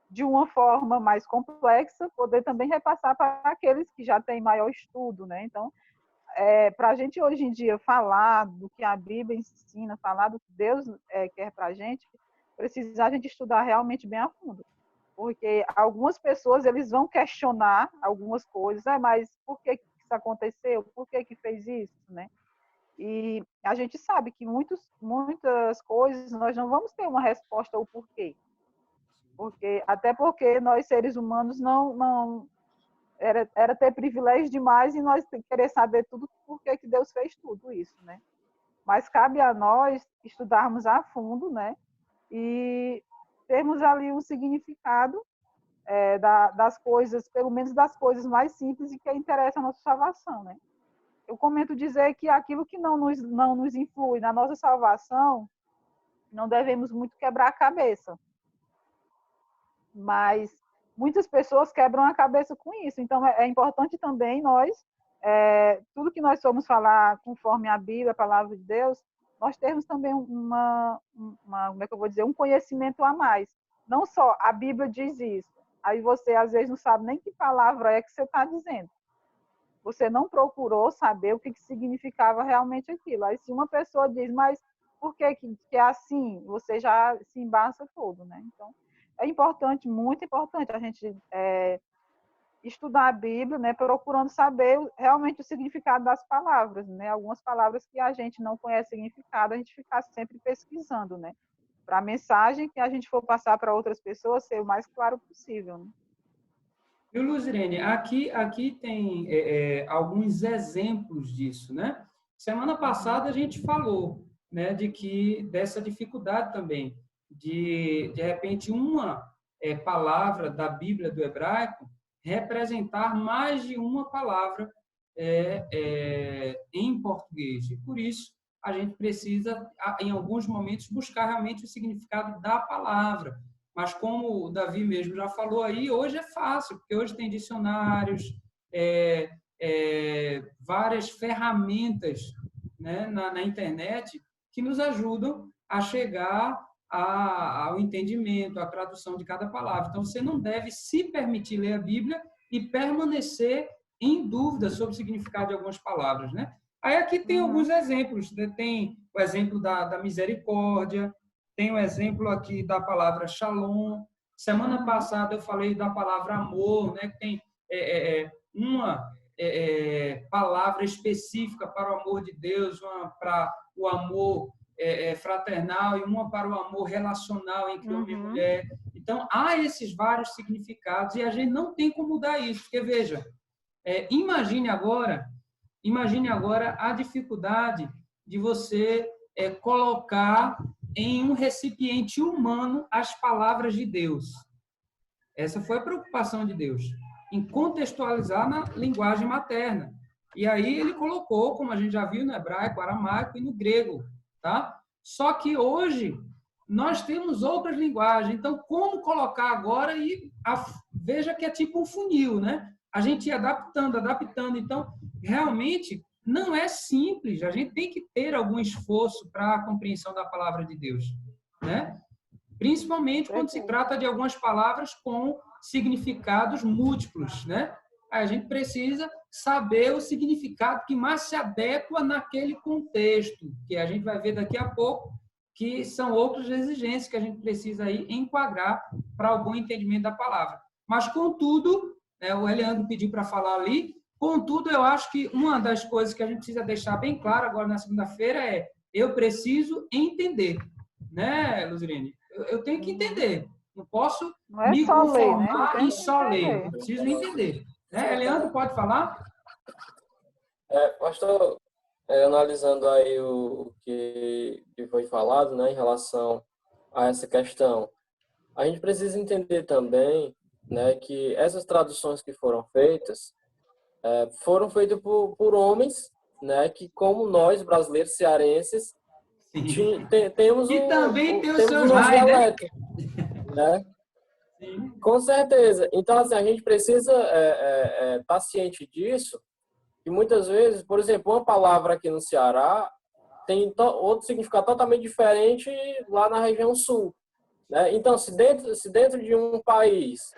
De uma forma mais complexa, poder também repassar para aqueles que já têm maior estudo, né? Então, para a gente hoje em dia falar do que a Bíblia ensina, falar do que Deus quer para a gente, precisa a gente estudar realmente bem a fundo. Porque algumas pessoas, eles vão questionar algumas coisas, mas por que isso aconteceu? Por que fez isso, né? E a gente sabe que muitas coisas nós não vamos ter uma resposta ao porquê. Até porque nós, seres humanos, não era ter privilégio demais e nós querer saber tudo por que Deus fez tudo isso, né? Mas cabe a nós estudarmos a fundo, né? E termos ali um significado das coisas, pelo menos das coisas mais simples e que interessam a nossa salvação, né? Eu comento dizer que aquilo que não nos influi na nossa salvação, não devemos muito quebrar a cabeça. Mas muitas pessoas quebram a cabeça com isso. Então, é importante também nós, tudo que nós formos falar conforme a Bíblia, a palavra de Deus, nós termos também como é que eu vou dizer, um conhecimento a mais. Não só a Bíblia diz isso. Aí você, às vezes, não sabe nem que palavra é que você está dizendo. Você não procurou saber o que significava realmente aquilo. Aí, se uma pessoa diz, mas por que é assim? Você já se embaça todo, né? Então, é importante, muito importante, a gente estudar a Bíblia, né? Procurando saber realmente o significado das palavras, né? Algumas palavras que a gente não conhece o significado, a gente ficar sempre pesquisando, né? Para a mensagem que a gente for passar para outras pessoas ser o mais claro possível, né? E, Luzirene, aqui tem alguns exemplos disso, né? Semana passada a gente falou, né, dessa dificuldade também, de repente, uma palavra da Bíblia do hebraico representar mais de uma palavra em português. E, por isso, a gente precisa, em alguns momentos, buscar realmente o significado da palavra. Mas como o Davi mesmo já falou aí, hoje é fácil, porque hoje tem dicionários, várias ferramentas, né, na internet que nos ajudam a chegar ao entendimento, à tradução de cada palavra. Então, você não deve se permitir ler a Bíblia e permanecer em dúvida sobre o significado de algumas palavras, né? Aí aqui tem alguns exemplos, né? Tem o exemplo da misericórdia, tem o exemplo aqui da palavra shalom. Semana passada eu falei da palavra amor, né? Tem uma palavra específica para o amor de Deus, uma para o amor fraternal e uma para o amor relacional entre homem e mulher. Então, há esses vários significados e a gente não tem como mudar isso. Porque, veja, imagine agora Imagine agora a dificuldade de você colocar em um recipiente humano as palavras de Deus. Essa foi a preocupação de Deus, em contextualizar na linguagem materna. E aí ele colocou, como a gente já viu, no hebraico, aramaico e no grego, tá? Só que hoje nós temos outras linguagens. Então, como colocar agora? Veja que é tipo um funil, né? A gente ia adaptando. Então, realmente, não é simples. A gente tem que ter algum esforço para a compreensão da palavra de Deus, né? Principalmente quando se trata de algumas palavras com significados múltiplos, né? A gente precisa saber o significado que mais se adequa naquele contexto, que a gente vai ver daqui a pouco, que são outras exigências que a gente precisa aí enquadrar para o bom entendimento da palavra. Mas, contudo, o Eliandro pediu para falar ali, contudo, eu acho que uma das coisas que a gente precisa deixar bem claro agora na segunda-feira é: eu preciso entender, né, Luzirene? Eu tenho que entender. Não posso me conformar em só ler. Eu preciso entender. Né? Leandro, pode falar? Pastor, analisando aí o que foi falado, né, em relação a essa questão, a gente precisa entender também, né, que essas traduções que foram feitas por homens, né, que, como nós, brasileiros cearenses, temos e também tem os seus nosso raios, dialeto, né? Com certeza. Então, assim, a gente precisa estar ciente disso, e muitas vezes, por exemplo, uma palavra aqui no Ceará tem outro significado totalmente diferente lá na região sul, né? Então, se dentro de um país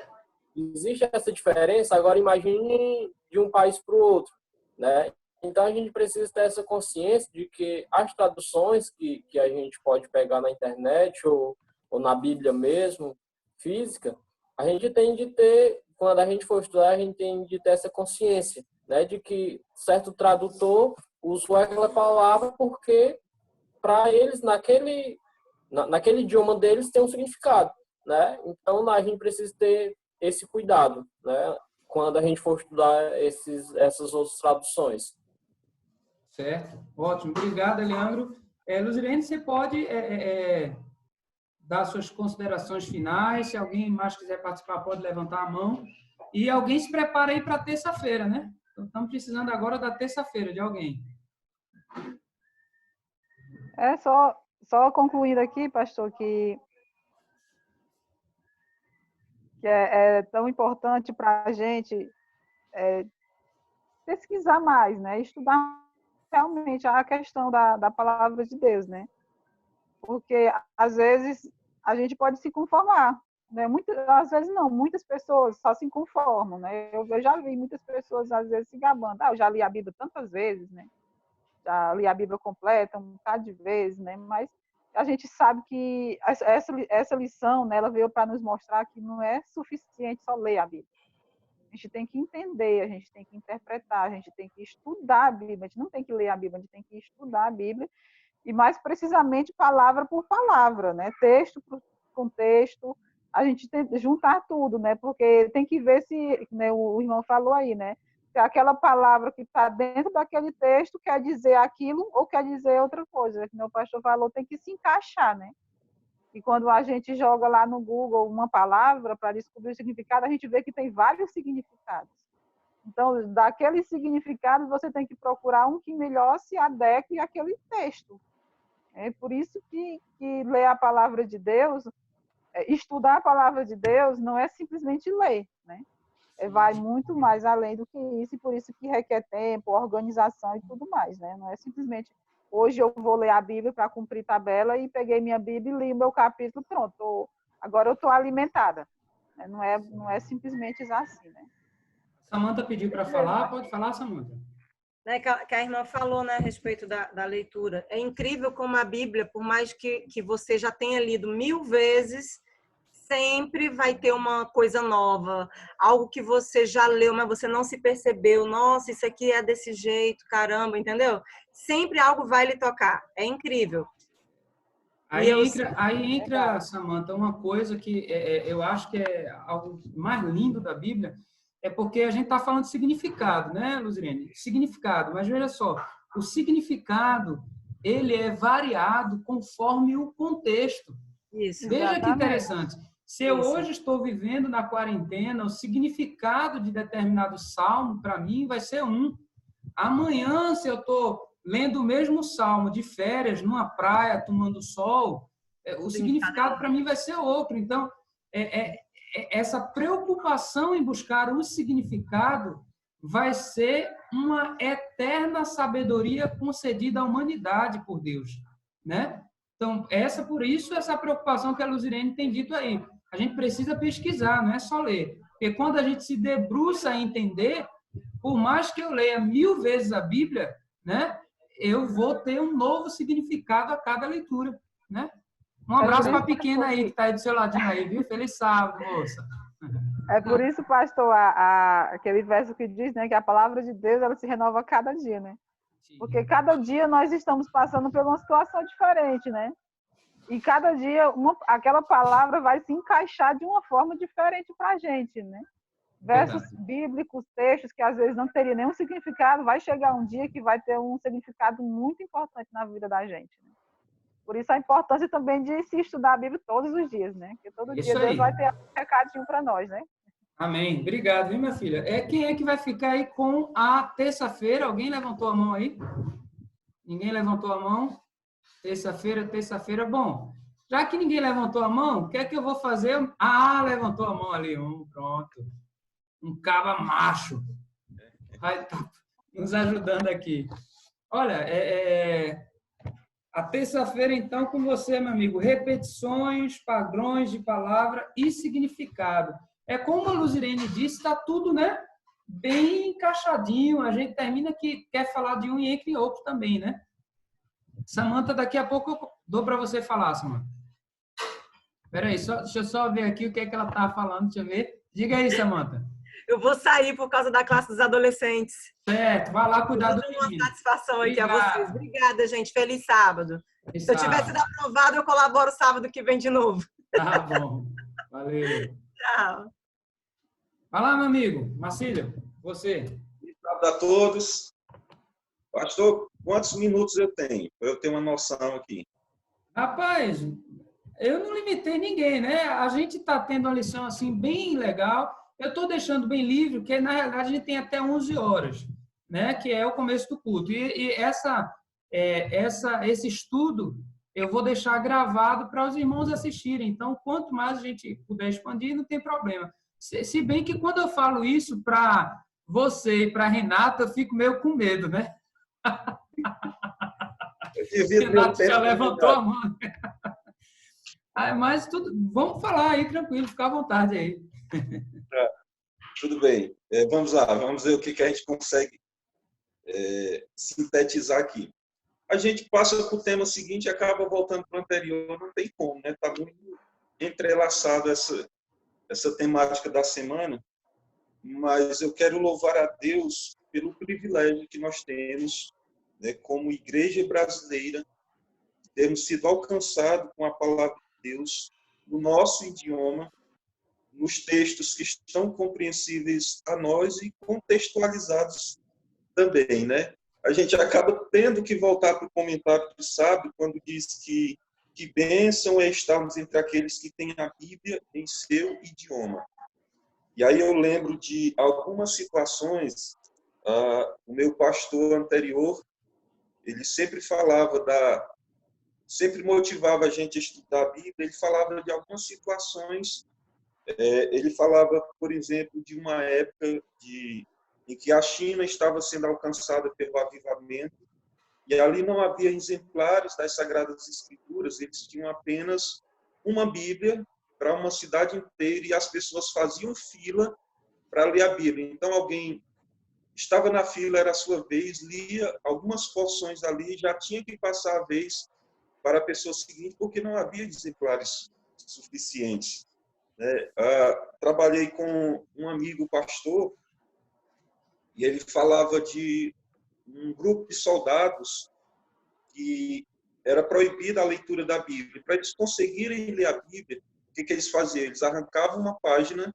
existe essa diferença, agora imagine de um país para o outro, né? Então, a gente precisa ter essa consciência de que as traduções que a gente pode pegar na internet ou na Bíblia mesmo, física, a gente tem de ter, quando a gente for estudar, a gente tem de ter essa consciência, né, de que certo tradutor usou aquela palavra porque, para eles, naquele idioma deles, tem um significado, né? Então, a gente precisa ter esse cuidado, né, quando a gente for estudar essas outras traduções. Certo, ótimo. Obrigado, Leandro. Luzirene, você pode dar suas considerações finais. Se alguém mais quiser participar, pode levantar a mão. E alguém se prepara aí para terça-feira, né? Então, estamos precisando agora da terça-feira de alguém. Só concluindo aqui, pastor, que é tão importante para a gente pesquisar mais, né? Estudar realmente a questão da palavra de Deus, né? Porque, às vezes, a gente pode se conformar, né? Às vezes não, muitas pessoas só se conformam, né? Eu já vi muitas pessoas, às vezes, se gabando. Eu já li a Bíblia tantas vezes, né? Já li a Bíblia completa um bocado de vezes, né? Mas a gente sabe que essa lição, né, ela veio para nos mostrar que não é suficiente só ler a Bíblia. A gente tem que entender, a gente tem que interpretar, a gente tem que estudar a Bíblia. A gente não tem que ler a Bíblia, a gente tem que estudar a Bíblia, e mais precisamente palavra por palavra, né? Texto por texto, a gente tem que juntar tudo, né? Porque tem que ver se, né, o irmão falou aí, né? Se aquela palavra que está dentro daquele texto quer dizer aquilo ou quer dizer outra coisa. Como o pastor falou, tem que se encaixar, né? E quando a gente joga lá no Google uma palavra para descobrir o significado, a gente vê que tem vários significados. Então, daquele significado, você tem que procurar um que melhor se adeque àquele texto. É por isso que ler a palavra de Deus, estudar a palavra de Deus, não é simplesmente ler, né? Vai muito mais além do que isso, e por isso que requer tempo, organização e tudo mais, né? Não é simplesmente, hoje eu vou ler a Bíblia para cumprir tabela e peguei minha Bíblia e li o meu capítulo, pronto, agora eu estou alimentada. Não é simplesmente assim, né? Samanta pediu para falar, pode falar, Samanta. Né, que a irmã falou, né, a respeito da leitura. É incrível como a Bíblia, por mais que você já tenha lido 1000 vezes, sempre vai ter uma coisa nova, algo que você já leu, mas você não se percebeu. Nossa, isso aqui é desse jeito, caramba, entendeu? Sempre algo vai lhe tocar. É incrível. Aí entra, Samanta, uma coisa que eu acho que é algo mais lindo da Bíblia, é porque a gente está falando de significado, né, Luzirene? Significado, mas veja só, o significado, ele é variado conforme o contexto. Isso. Veja que interessante. Se eu Isso. hoje estou vivendo na quarentena, o significado de determinado salmo, para mim, vai ser um. Amanhã, se eu estou lendo o mesmo salmo de férias, numa praia, tomando sol, o significado para mim vai ser outro. Então, essa preocupação em buscar o significado vai ser uma eterna sabedoria concedida à humanidade por Deus, né? Então, por isso, essa preocupação que a Luzirene tem dito aí. A gente precisa pesquisar, não é só ler. Porque quando a gente se debruça a entender, por mais que eu leia 1000 vezes a Bíblia, né, eu vou ter um novo significado a cada leitura, né? Um abraço para a pequena aí, que está aí do seu ladinho aí, viu? Feliz sábado, moça. É por isso, pastor, aquele verso que diz, né, que a palavra de Deus, ela se renova a cada dia, né? Porque cada dia nós estamos passando por uma situação diferente, né? E cada dia aquela palavra vai se encaixar de uma forma diferente para a gente, né? Versos bíblicos, textos que às vezes não teriam nenhum significado, vai chegar um dia que vai ter um significado muito importante na vida da gente, né? Por isso a importância também de se estudar a Bíblia todos os dias, né? Porque todo dia Deus vai ter um recadinho para nós, né? Amém. Obrigado, viu, minha filha? Quem é que vai ficar aí com a terça-feira? Alguém levantou a mão aí? Ninguém levantou a mão? Terça-feira. Bom, já que ninguém levantou a mão, o que é que eu vou fazer? Levantou a mão ali. Pronto. Um caba macho. Vai estar nos ajudando aqui. Olha, a terça-feira, então, com você, meu amigo. Repetições, padrões de palavra e significado. Como a Luzirene disse, está tudo, né, bem encaixadinho. A gente termina que quer falar de um e entre outro também, né? Samanta, daqui a pouco eu dou para você falar, Samanta. Espera aí, deixa eu só ver aqui o que é que ela estava falando. Deixa eu ver. Diga aí, Samanta. Eu vou sair por causa da classe dos adolescentes. Certo, vai lá cuidar do menino. Uma satisfação aqui a vocês. Obrigada, gente. Feliz sábado. Se eu tivesse sido aprovado, eu colaboro sábado que vem de novo. Tá bom. Valeu. Tchau. Vai lá, meu amigo. Marcílio, você. Feliz sábado a todos. Pastor, quantos minutos eu tenho? Para eu ter uma noção aqui. Rapaz, eu não limitei ninguém, né? A gente está tendo uma lição assim bem legal. Eu estou deixando bem livre, porque na realidade a gente tem até 11 horas, né? Que é o começo do culto. E esse estudo eu vou deixar gravado para os irmãos assistirem. Então, quanto mais a gente puder expandir, não tem problema. Se bem que quando eu falo isso para você e para a Renata, eu fico meio com medo, né? Renata já levantou a mão. Mas vamos falar aí, tranquilo, fica à vontade aí. Tudo bem. Vamos lá, vamos ver o que a gente consegue sintetizar aqui. A gente passa para o tema seguinte e acaba voltando para o anterior, não tem como, né? Está muito entrelaçado essa temática da semana, mas eu quero louvar a Deus pelo privilégio que nós temos, né, como igreja brasileira, de termos sido alcançados com a palavra de Deus no nosso idioma, nos textos que estão compreensíveis a nós e contextualizados também, né? A gente acaba tendo que voltar para o comentário do sábio, quando diz que bênção é estarmos entre aqueles que têm a Bíblia em seu idioma. E aí eu lembro de algumas situações, o meu pastor anterior, ele sempre sempre motivava a gente a estudar a Bíblia, ele falava de algumas situações. Ele falava, por exemplo, de uma época em que a China estava sendo alcançada pelo avivamento e ali não havia exemplares das Sagradas Escrituras, eles tinham apenas uma Bíblia para uma cidade inteira e as pessoas faziam fila para ler a Bíblia. Então, alguém estava na fila, era a sua vez, lia algumas porções ali, já tinha que passar a vez para a pessoa seguinte, porque não havia exemplares suficientes. Trabalhei com um amigo pastor e ele falava de um grupo de soldados que era proibida a leitura da Bíblia. Para eles conseguirem ler a Bíblia, o que eles faziam? Eles arrancavam uma página,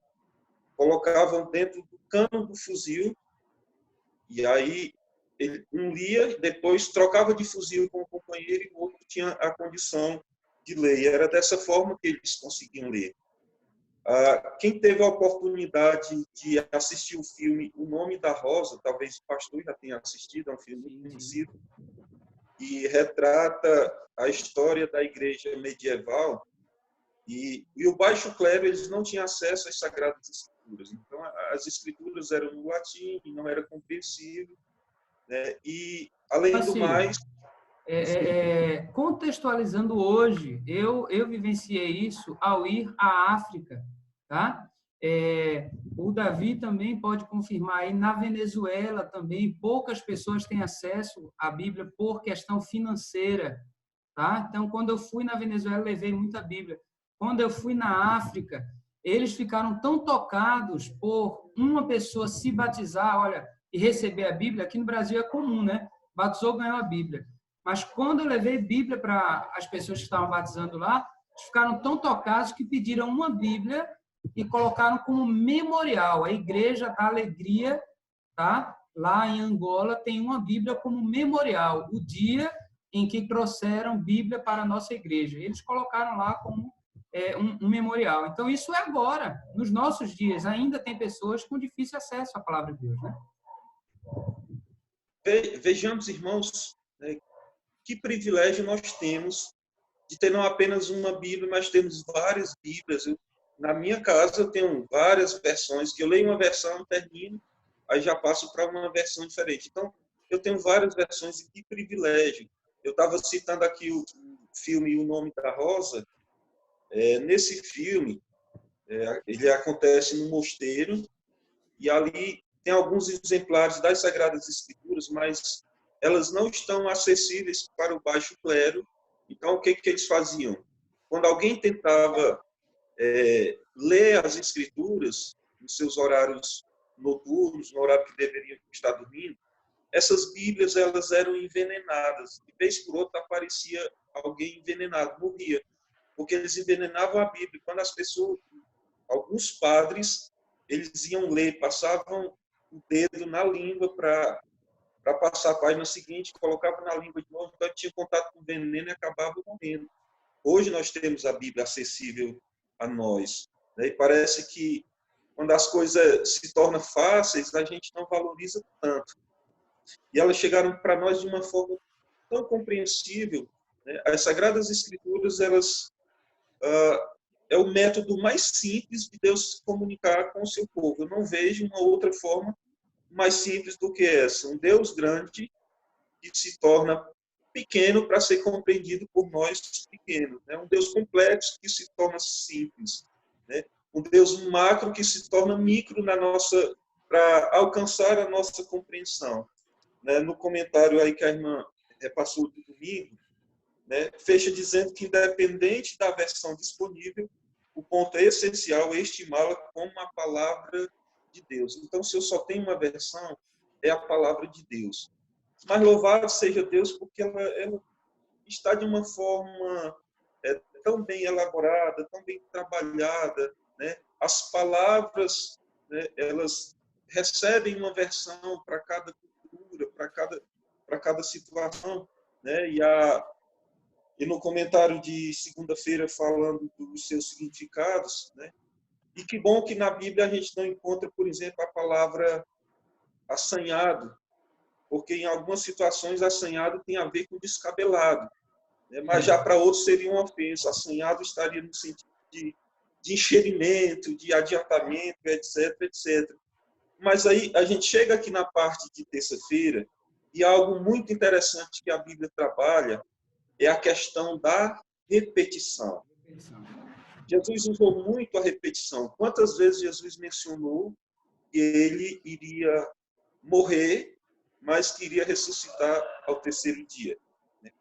colocavam dentro cano do fuzil, e aí um lia, depois trocava de fuzil com o companheiro e o outro tinha a condição de ler. E era dessa forma que eles conseguiam ler. Quem teve a oportunidade de assistir o filme O Nome da Rosa, talvez o pastor já tenha assistido, é um filme muito conhecido, e retrata a história da igreja medieval, e o baixo clero eles não tinham acesso às Sagradas Escrituras. Então, as Escrituras eram no latim, não era compreensível, né? E, além do mais... contextualizando hoje, eu vivenciei isso ao ir à África, tá? O Davi também pode confirmar aí, na Venezuela também, poucas pessoas têm acesso à Bíblia por questão financeira, tá? Então, quando eu fui na Venezuela, levei muita Bíblia. Quando eu fui na África, eles ficaram tão tocados por uma pessoa se batizar, olha, e receber a Bíblia. Aqui no Brasil é comum, né? Batizou, ganhou a Bíblia. Mas quando eu levei Bíblia para as pessoas que estavam batizando lá, eles ficaram tão tocados que pediram uma Bíblia e colocaram como memorial. A Igreja da Alegria, tá? Lá em Angola, tem uma Bíblia como memorial. O dia em que trouxeram Bíblia para a nossa igreja. Eles colocaram lá como um memorial. Então, isso é agora. Nos nossos dias, ainda tem pessoas com difícil acesso à palavra de Deus, né? Vejamos, irmãos, né, que privilégio nós temos de ter não apenas uma Bíblia, mas temos várias Bíblias. Na minha casa, eu tenho várias versões, que eu leio uma versão, termino, aí já passo para uma versão diferente. Então, eu tenho várias versões, e que privilégio. Eu estava citando aqui o filme O Nome da Rosa. Nesse filme, ele acontece no mosteiro, e ali tem alguns exemplares das Sagradas Escrituras, mas elas não estão acessíveis para o baixo clero. Então, o que eles faziam? Quando alguém tentava ler as Escrituras nos seus horários noturnos, no horário que deveriam estar dormindo, essas Bíblias elas eram envenenadas. De vez por outra aparecia alguém envenenado, morria, porque eles envenenavam a Bíblia. Quando as pessoas, alguns padres, eles iam ler, passavam o dedo na língua para passar a página seguinte, colocavam na língua de novo, então tinha contato com o veneno e acabava morrendo. Hoje nós temos a Bíblia acessível a nós, né? E parece que quando as coisas se tornam fáceis, a gente não valoriza tanto. E elas chegaram para nós de uma forma tão compreensível, né? As Sagradas Escrituras, elas é o método mais simples de Deus se comunicar com o seu povo. Eu não vejo uma outra forma mais simples do que essa. Um Deus grande que se torna pequeno para ser compreendido por nós pequenos, né? Um Deus complexo que se torna simples, né? Um Deus macro que se torna micro para alcançar a nossa compreensão, né? No comentário aí que a irmã repassou do domingo, né, fecha dizendo que, independente da versão disponível, o ponto essencial é estimá-la como a palavra de Deus. Então, se eu só tenho uma versão, é a palavra de Deus. Mas louvado seja Deus, porque ela está de uma forma tão bem elaborada, tão bem trabalhada, né? As palavras, né, elas recebem uma versão para cada cultura, para cada situação, né? E no comentário de segunda-feira, falando dos seus significados, né? E que bom que na Bíblia a gente não encontra, por exemplo, a palavra assanhado, porque em algumas situações assanhado tem a ver com descabelado, né? Mas já para outros seria uma ofensa. Assanhado estaria no sentido de enchimento, de adiantamento, etc, etc. Mas aí a gente chega aqui na parte de terça-feira e algo muito interessante que a Bíblia trabalha é a questão da repetição. Jesus usou muito a repetição. Quantas vezes Jesus mencionou que ele iria morrer, mas que iria ressuscitar ao terceiro dia?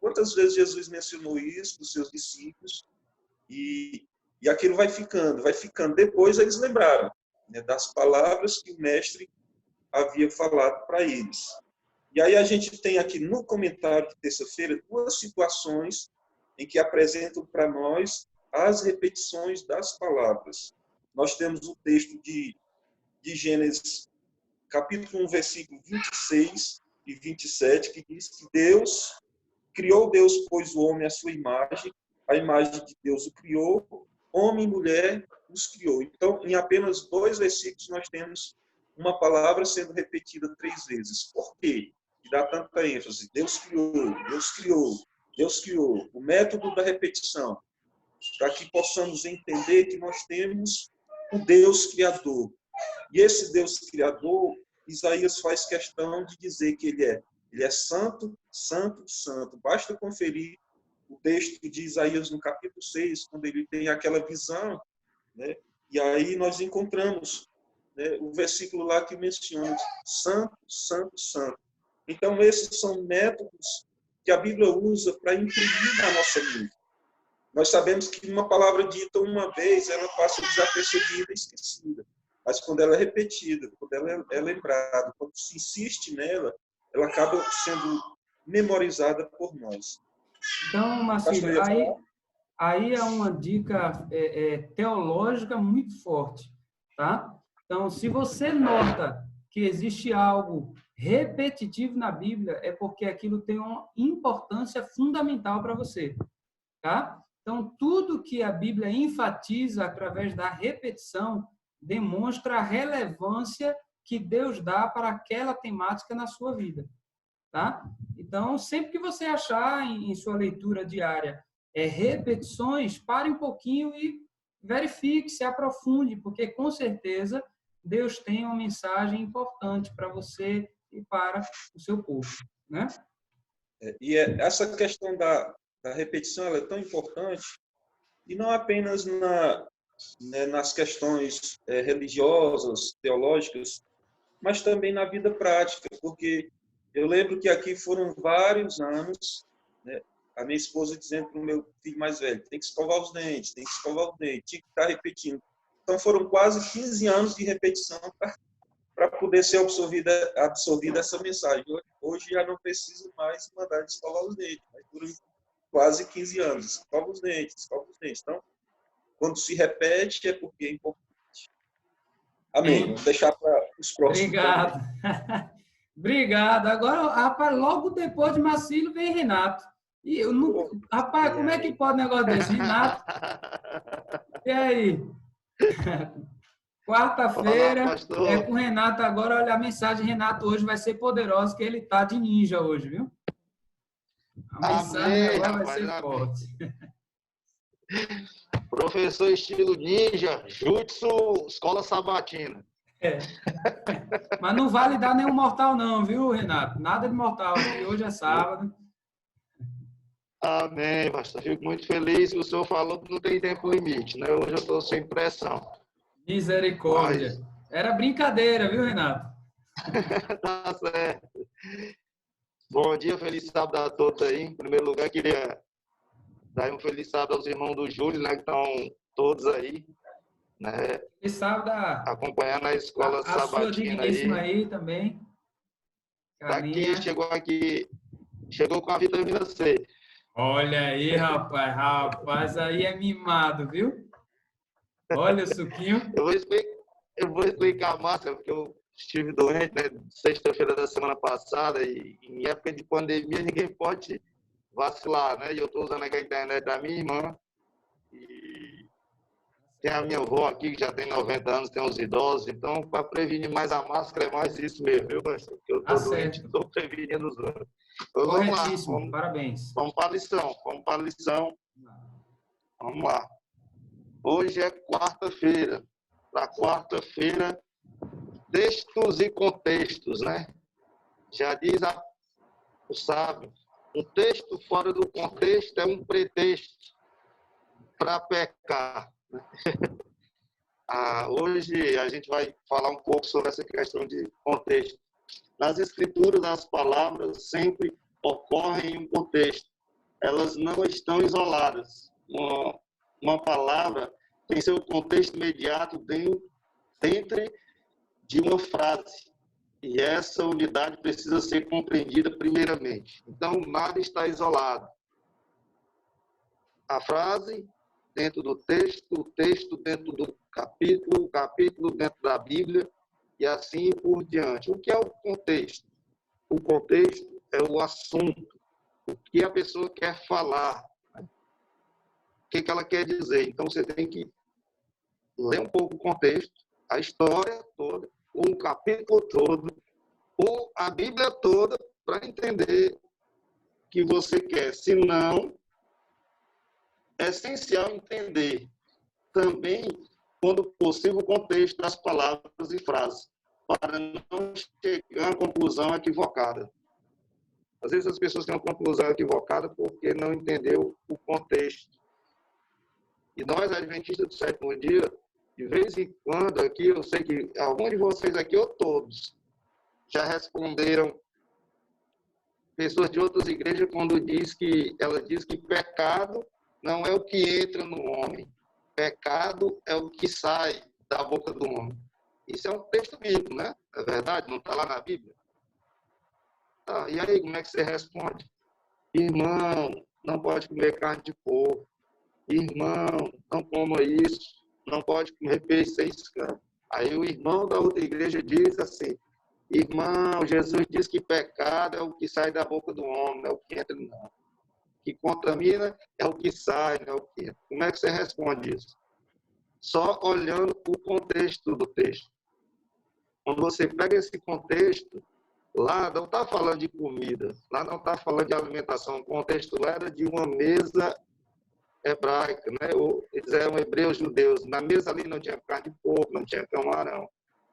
Quantas vezes Jesus mencionou isso para os seus discípulos? E aquilo vai ficando. Depois eles lembraram, né, das palavras que o mestre havia falado para eles. E aí a gente tem aqui no comentário de terça-feira duas situações em que apresentam para nós as repetições das palavras. Nós temos o texto de Gênesis capítulo 1, versículo 26 e 27, que diz que criou Deus, pois, o homem à sua imagem, a imagem de Deus o criou, homem e mulher os criou. Então, em apenas 2 versículos, nós temos uma palavra sendo repetida 3 vezes. Por quê? Que dá tanta ênfase. Deus criou, Deus criou, Deus criou. O método da repetição, para que possamos entender que nós temos o Deus Criador. E esse Deus Criador, Isaías faz questão de dizer que ele é santo, santo, santo. Basta conferir o texto de Isaías no capítulo 6, quando ele tem aquela visão, né? E aí nós encontramos, né, o versículo lá que menciona santo, santo, santo. Então, esses são métodos que a Bíblia usa para imprimir na nossa mente. Nós sabemos que uma palavra dita uma vez, ela passa desapercebida e esquecida. Mas quando ela é repetida, quando ela é lembrada, quando se insiste nela, ela acaba sendo memorizada por nós. Então, Marcílio, aí é uma dica teológica muito forte, tá? Então, se você nota que existe algo repetitivo na Bíblia, é porque aquilo tem uma importância fundamental para você, tá? Então, tudo que a Bíblia enfatiza através da repetição demonstra a relevância que Deus dá para aquela temática na sua vida, tá? Então, sempre que você achar em sua leitura diária repetições, pare um pouquinho e verifique, se aprofunde, porque com certeza Deus tem uma mensagem importante para você e para o seu povo, né? E essa questão da repetição, ela é tão importante, e não apenas nas questões religiosas, teológicas, mas também na vida prática, porque eu lembro que aqui foram vários anos, né, a minha esposa dizendo para o meu filho mais velho, tem que escovar os dentes, tem que escovar os dentes, tinha que estar repetindo. Então foram quase 15 anos de repetição para poder ser absorvida essa mensagem. Hoje já não preciso mais mandar de escovar os dentes, mas por quase 15 anos, escova os dentes, escova os dentes. Então, quando se repete, é porque é importante. Amém. Vou deixar para os próximos. Obrigado. Obrigado. Agora, rapaz, logo depois de Marcílio vem Renato. E eu não... Rapaz, como é que pode um negócio desse? Renato? E aí? Quarta-feira é com o Renato agora. Olha, a mensagem Renato hoje vai ser poderosa, que ele tá de ninja hoje, viu? A mensagem agora vai ser forte. Professor estilo ninja, jutsu, escola sabatina. Mas não vale dar nenhum mortal não, viu, Renato? Nada de mortal, porque hoje é sábado. Amém, pastor. Fico muito feliz que o senhor falou que não tem tempo limite, né? Hoje eu estou sem pressão. Misericórdia. Era brincadeira, viu, Renato? Tá certo. Bom dia, feliz sábado a todos aí. Em primeiro lugar, queria dar um feliz sábado aos irmãos do Júlio, né? Que estão todos aí, né? Feliz sábado acompanhando a escola sabatina sua digníssima aí também. Chegou com a vitamina C. Olha aí, rapaz, aí é mimado, viu? Olha o suquinho. Eu vou explicar a máscara, porque eu estive doente, né? Sexta-feira da semana passada, e em época de pandemia ninguém pode vacilar, né? E eu estou usando aqui a internet da minha irmã, e tem a minha avó aqui, que já tem 90 anos, tem uns idosos, então, para prevenir mais a máscara, é mais isso mesmo, viu, Marcelo? Porque eu estou doente, estou prevenindo os outros. Então, vamos lá. Parabéns. Vamos para a lição. Vamos lá. Hoje é quarta-feira. Para quarta-feira, textos e contextos, né? Já diz o sábio, um texto fora do contexto é um pretexto para pecar. Hoje a gente vai falar um pouco sobre essa questão de contexto. Nas escrituras, as palavras sempre ocorrem em um contexto. Elas não estão isoladas. Uma palavra tem seu contexto imediato dentro de uma frase. E essa unidade precisa ser compreendida primeiramente. Então, nada está isolado. A frase dentro do texto, o texto dentro do capítulo, o capítulo dentro da Bíblia. e assim por diante. O que é o contexto? O contexto é o assunto, o que a pessoa quer falar, o que ela quer dizer. Então, você tem que ler um pouco o contexto, a história toda, ou o capítulo todo, ou a Bíblia toda, para entender o que você quer. Senão, é essencial entender também, quando possível, o contexto das palavras e frases, para não chegar a uma conclusão equivocada. Às vezes as pessoas têm uma conclusão equivocada porque não entendeu o contexto. E nós, adventistas do sétimo dia, de vez em quando aqui, eu sei que alguns de vocês aqui, ou todos, já responderam pessoas de outras igrejas quando ela diz que pecado não é o que entra no homem. Pecado é o que sai da boca do homem. Isso é um texto bíblico, né? É verdade? Não está lá na Bíblia? Tá, e aí, como é que você responde? Irmão, não pode comer carne de porco. Irmão, não coma isso. Não pode comer peixe sem escândalo. Aí o irmão da outra igreja diz assim, irmão, Jesus diz que pecado é o que sai da boca do homem, não é o que entra, não. O que contamina é o que sai, não é o que entra. Como é que você responde isso? Só olhando o contexto do texto. Quando você pega esse contexto, lá não está falando de comida, lá não está falando de alimentação, o contexto lá era de uma mesa hebraica, né? Eles eram hebreus judeus. Na mesa ali não tinha carne de porco, não tinha camarão.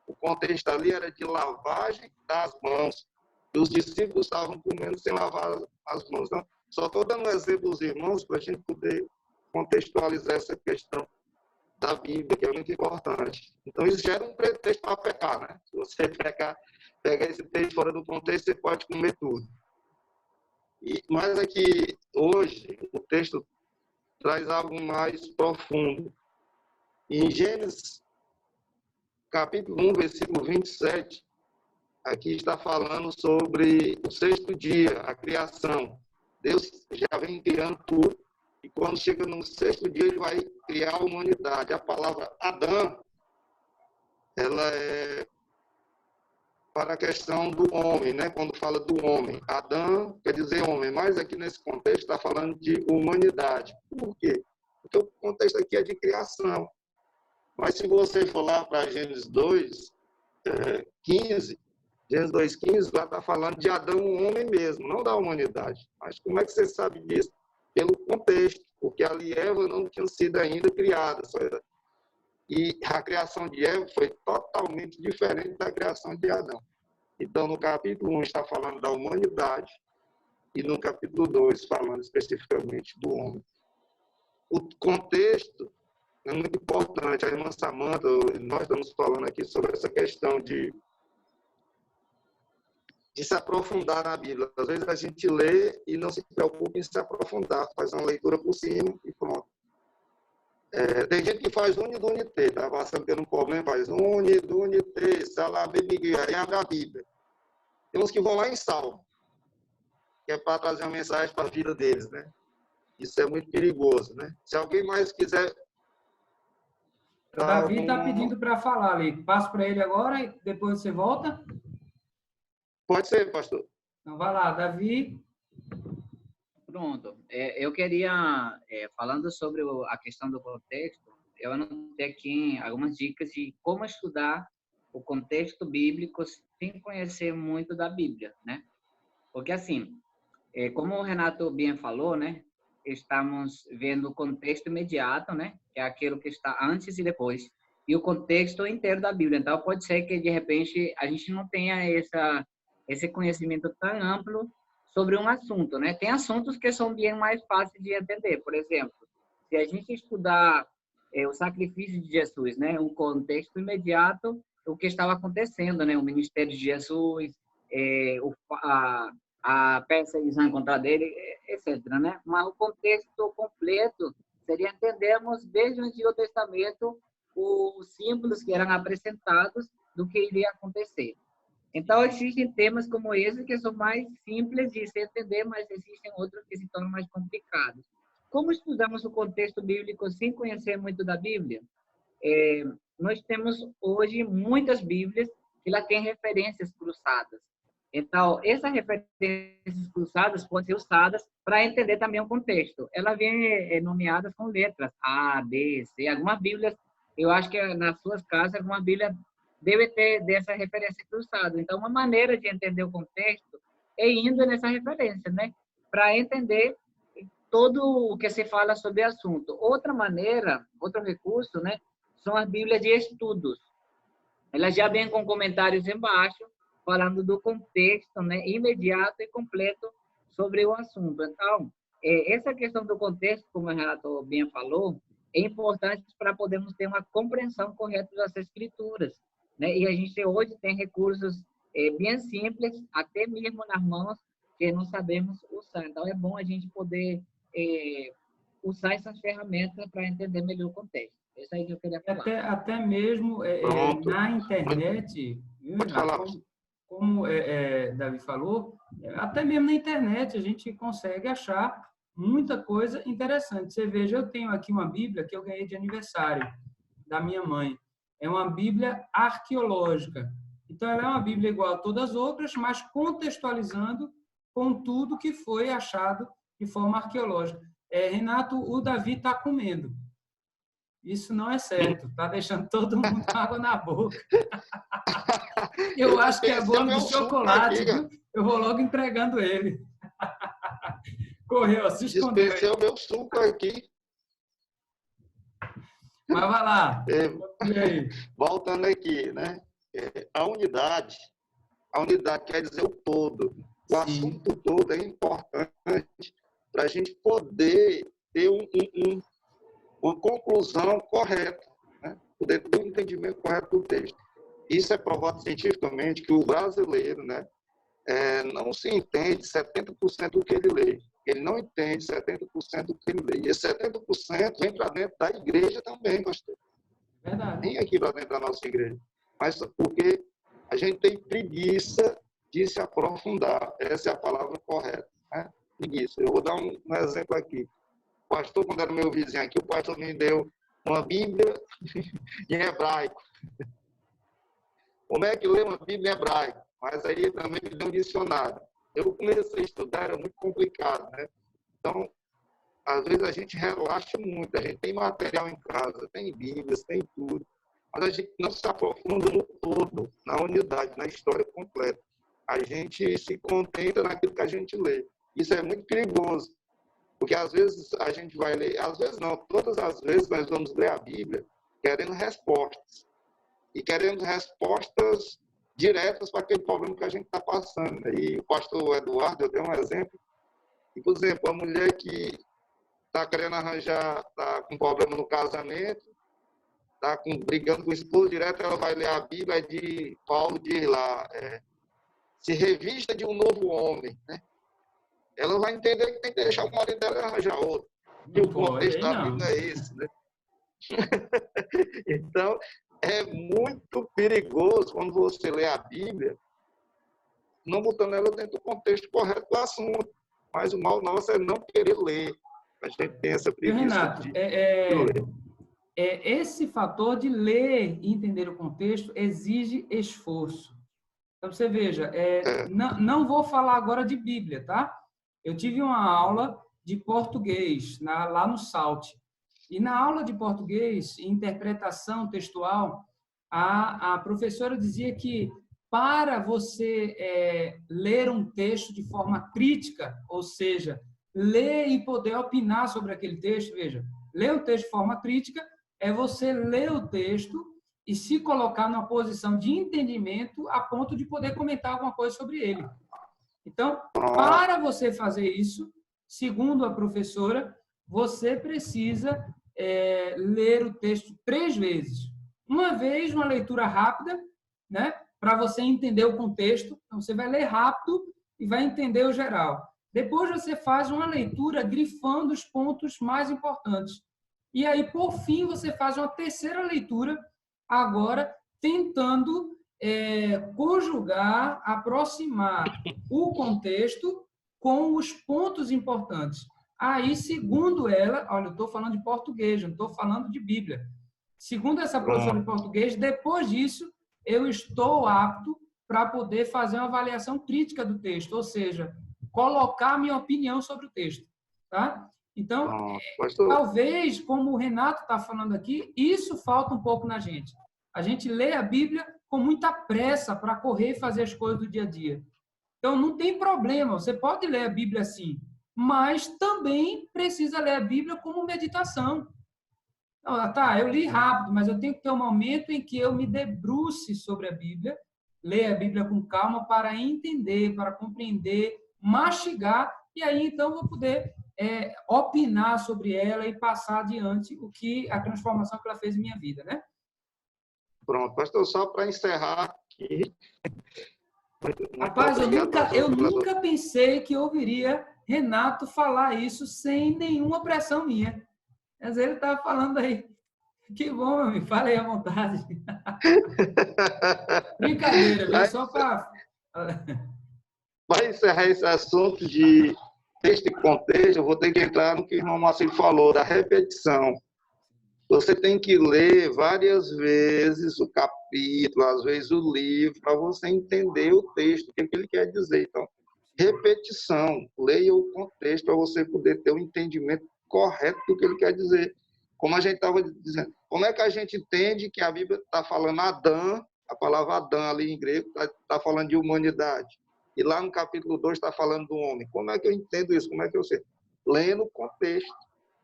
O contexto ali era de lavagem das mãos. E os discípulos estavam comendo sem lavar as mãos. Então, só estou dando um exemplo aos irmãos para a gente poder contextualizar essa questão da Bíblia, que é muito importante. Então, isso gera um pretexto para pecar, né? Se você pegar esse texto fora do contexto, você pode comer tudo. Mas aqui, hoje, o texto traz algo mais profundo. Em Gênesis, capítulo 1, versículo 27, aqui está falando sobre o sexto dia, a criação. Deus já vem criando tudo, e quando chega no sexto dia, ele vai criar a humanidade. A palavra Adão, ela é para a questão do homem, né? Quando fala do homem. Adão quer dizer homem, mas aqui nesse contexto está falando de humanidade. Por quê? Porque o contexto aqui é de criação. Mas se você for lá para Gênesis 2:15, Gênesis 2:15, lá está falando de Adão, o homem mesmo, não da humanidade. Mas como é que você sabe disso? Pelo contexto, porque ali Eva não tinha sido ainda criada. E a criação de Eva foi totalmente diferente da criação de Adão. Então, no capítulo 1 está falando da humanidade e no capítulo 2 falando especificamente do homem. O contexto é muito importante. A irmã Samanta, nós estamos falando aqui sobre essa questão de se aprofundar na Bíblia. Às vezes a gente lê e não se preocupa em se aprofundar, faz uma leitura por cima e pronto. Tem gente que faz unidunité, tá passando por um problema, faz unidunité, salabibiguia, e abre a Bíblia. Tem uns que vão lá em Salmo, que é para trazer uma mensagem para a vida deles, né? Isso é muito perigoso, né? Se alguém mais quiser... O Davi está pedindo para falar ali. Passo para ele agora e depois você volta? Pode ser, pastor. Então, vai lá, Davi. Pronto. Eu queria, falando sobre a questão do contexto, eu anotei aqui algumas dicas de como estudar o contexto bíblico sem conhecer muito da Bíblia, né? Porque, assim, como o Renato bem falou, né? Estamos vendo o contexto imediato, né? Que é aquilo que está antes e depois. E o contexto inteiro da Bíblia. Então, pode ser que, de repente, a gente não tenha esse conhecimento tão amplo sobre um assunto, né? Tem assuntos que são bem mais fáceis de entender. Por exemplo, se a gente estudar o sacrifício de Jesus, né? Um contexto imediato, o que estava acontecendo, né? O ministério de Jesus, a perseguição contra dele, etc., né? Mas o contexto completo seria entendermos desde o Antigo Testamento os símbolos que eram apresentados do que iria acontecer. Então, existem temas como esse que são mais simples de se entender, mas existem outros que se tornam mais complicados. Como estudamos o contexto bíblico sem conhecer muito da Bíblia? Nós temos hoje muitas Bíblias ela tem referências cruzadas. Então, essas referências cruzadas podem ser usadas para entender também o contexto. Ela vem nomeadas com letras A, B, C. Algumas Bíblias, eu acho que nas suas casas, alguma Bíblia deve ter dessa referência cruzada. Então, uma maneira de entender o contexto é indo nessa referência, né? Para entender todo o que se fala sobre o assunto. Outra maneira, outro recurso, né? São as Bíblias de estudos. Elas já vêm com comentários embaixo, falando do contexto, né, imediato e completo sobre o assunto. Então, essa questão do contexto, como o Renato bem falou, é importante para podermos ter uma compreensão correta das escrituras, né? E a gente hoje tem recursos bem simples, até mesmo nas mãos, que não sabemos usar. Então, é bom a gente poder usar essas ferramentas para entender melhor o contexto. Isso aí que eu queria falar. Até mesmo na internet, viu, Renato? Como Davi falou, até mesmo na internet a gente consegue achar muita coisa interessante. Você veja, eu tenho aqui uma Bíblia que eu ganhei de aniversário da minha mãe. É uma Bíblia arqueológica. Então, ela é uma Bíblia igual a todas as outras, mas contextualizando com tudo que foi achado de forma arqueológica. Renato, o Davi está comendo. Isso não é certo. Está deixando todo mundo com água na boca. Eu acho que é bolo de chocolate, viu? Eu vou logo entregando ele. Correu, se escondeu. Dispensei o meu suco aqui. Mas vai lá. Voltando aqui, né? A unidade quer dizer o todo. O assunto todo é importante para a gente poder ter uma conclusão correta, né? Poder ter um entendimento correto do texto. Isso é provado cientificamente que o brasileiro, né, não se entende 70% do que ele lê. Ele não entende 70% do que ele lê. E esse 70% vem para dentro da igreja também, pastor. Verdade. Vem aqui para dentro da nossa igreja. Mas porque a gente tem preguiça de se aprofundar. Essa é a palavra correta, né? Preguiça. Eu vou dar um exemplo aqui. O pastor, quando era meu vizinho aqui, o pastor me deu uma Bíblia em hebraico. Como é que lê uma Bíblia em hebraico? Mas aí também me deu um dicionário. Eu comecei a estudar, era muito complicado, né? Então, às vezes a gente relaxa muito. A gente tem material em casa, tem Bíblias, tem tudo. Mas a gente não se aprofunda no todo, na unidade, na história completa. A gente se contenta naquilo que a gente lê. Isso é muito perigoso. Porque às vezes a gente vai ler, às vezes não, todas as vezes nós vamos ler a Bíblia querendo respostas. E queremos respostas diretas para aquele problema que a gente está passando. E o pastor Eduardo, eu dei um exemplo. E, por exemplo, a mulher que está querendo arranjar, está com problema no casamento, está brigando com o esposo direto, ela vai ler a Bíblia de Paulo, diz lá, se revista de um novo homem, né? Ela vai entender que tem que deixar o marido dela arranjar outro. E o contexto da Bíblia é esse, né? Então, é muito perigoso quando você lê a Bíblia, não botando ela dentro do contexto correto do assunto. Mas o mal nosso é não querer ler. A gente tem essa preguiça. Renato, de ler. Esse fator de ler e entender o contexto exige esforço. Então, você veja, não vou falar agora de Bíblia, tá? Eu tive uma aula de português lá no SALT. E na aula de português, interpretação textual, a professora dizia que para você ler um texto de forma crítica, ou seja, ler e poder opinar sobre aquele texto, veja, ler o texto de forma crítica é você ler o texto e se colocar numa posição de entendimento a ponto de poder comentar alguma coisa sobre ele. Então, para você fazer isso, segundo a professora, você precisa ler o texto 3 vezes. Uma vez, uma leitura rápida, né, para você entender o contexto. Então, você vai ler rápido e vai entender o geral. Depois, você faz uma leitura grifando os pontos mais importantes. E aí, por fim, você faz uma terceira leitura, agora tentando conjugar, aproximar o contexto com os pontos importantes. Aí, segundo ela, olha, eu estou falando de português, não estou falando de Bíblia. Segundo essa professora de português, depois disso, eu estou apto para poder fazer uma avaliação crítica do texto, ou seja, colocar a minha opinião sobre o texto. Tá? Então, talvez, como o Renato está falando aqui, isso falta um pouco na gente. A gente lê a Bíblia com muita pressa para correr e fazer as coisas do dia a dia. Então, não tem problema, você pode ler a Bíblia assim, mas também precisa ler a Bíblia como meditação. Tá, eu li rápido, mas eu tenho que ter um momento em que eu me debruce sobre a Bíblia, ler a Bíblia com calma para entender, para compreender, mastigar, e aí então vou poder opinar sobre ela e passar adiante a transformação que ela fez em minha vida, né? Pronto, pastor, só para encerrar aqui. Rapaz, eu nunca pensei que eu ouviria Renato falar isso sem nenhuma pressão minha. Mas ele estava falando aí. Que bom, meu amigo. Fala aí à vontade. Brincadeira, viu? Só para... Para encerrar esse assunto de texto e contexto, eu vou ter que entrar no que o irmão Marcelo falou, da repetição. Você tem que ler várias vezes o capítulo, às vezes o livro, para você entender o texto, o que ele quer dizer. Então, repetição. Leia o contexto para você poder ter o entendimento correto do que ele quer dizer. Como a gente estava dizendo, como é que a gente entende que a Bíblia está falando Adão, a palavra Adão ali em grego está falando de humanidade, e lá no capítulo 2 está falando do homem? Como é que eu entendo isso? Como é que eu sei? Lendo o contexto,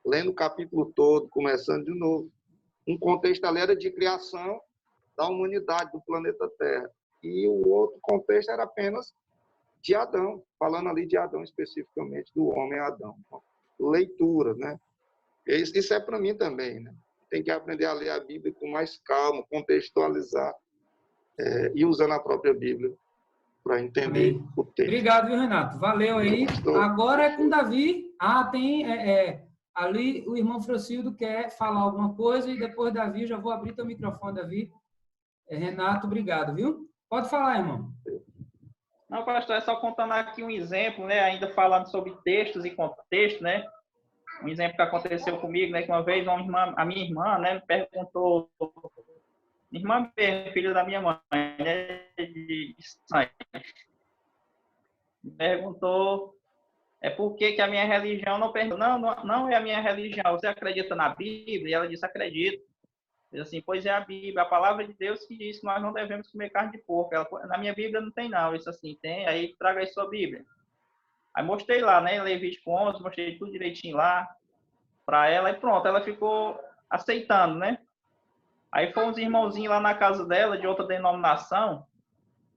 lendo o capítulo todo, começando de novo. Um contexto ali era de criação da humanidade, do planeta Terra, e o outro contexto era apenas de Adão, falando ali de Adão especificamente, do homem Adão. Leitura, né? Isso é para mim também, né? Tem que aprender a ler a Bíblia com mais calma, contextualizar e usando a própria Bíblia para entender o texto. Obrigado, viu, Renato? Valeu aí. Agora é com Davi. Tem ali o irmão Frocildo quer falar alguma coisa e depois Davi, já vou abrir teu microfone, Davi. Renato, obrigado, viu? Pode falar, irmão. Não, pastor, é só contando aqui um exemplo, né? Ainda falando sobre textos e contexto, né? Um exemplo que aconteceu comigo, né? Que uma vez a minha irmã, né, me perguntou, minha irmã é filha da minha mãe, né, de sangue, me perguntou por que a minha religião não perguntou. Não é a minha religião. Você acredita na Bíblia? E ela disse, acredito. Eu disse assim, pois é a Bíblia, a palavra de Deus que diz que nós não devemos comer carne de porco. Ela, na minha Bíblia não tem não. Eu disse assim, tem? Aí traga aí sua Bíblia. Aí mostrei lá, né? Levítico 11, mostrei tudo direitinho lá para ela e pronto, ela ficou aceitando, né? Aí foram uns irmãozinhos lá na casa dela, de outra denominação.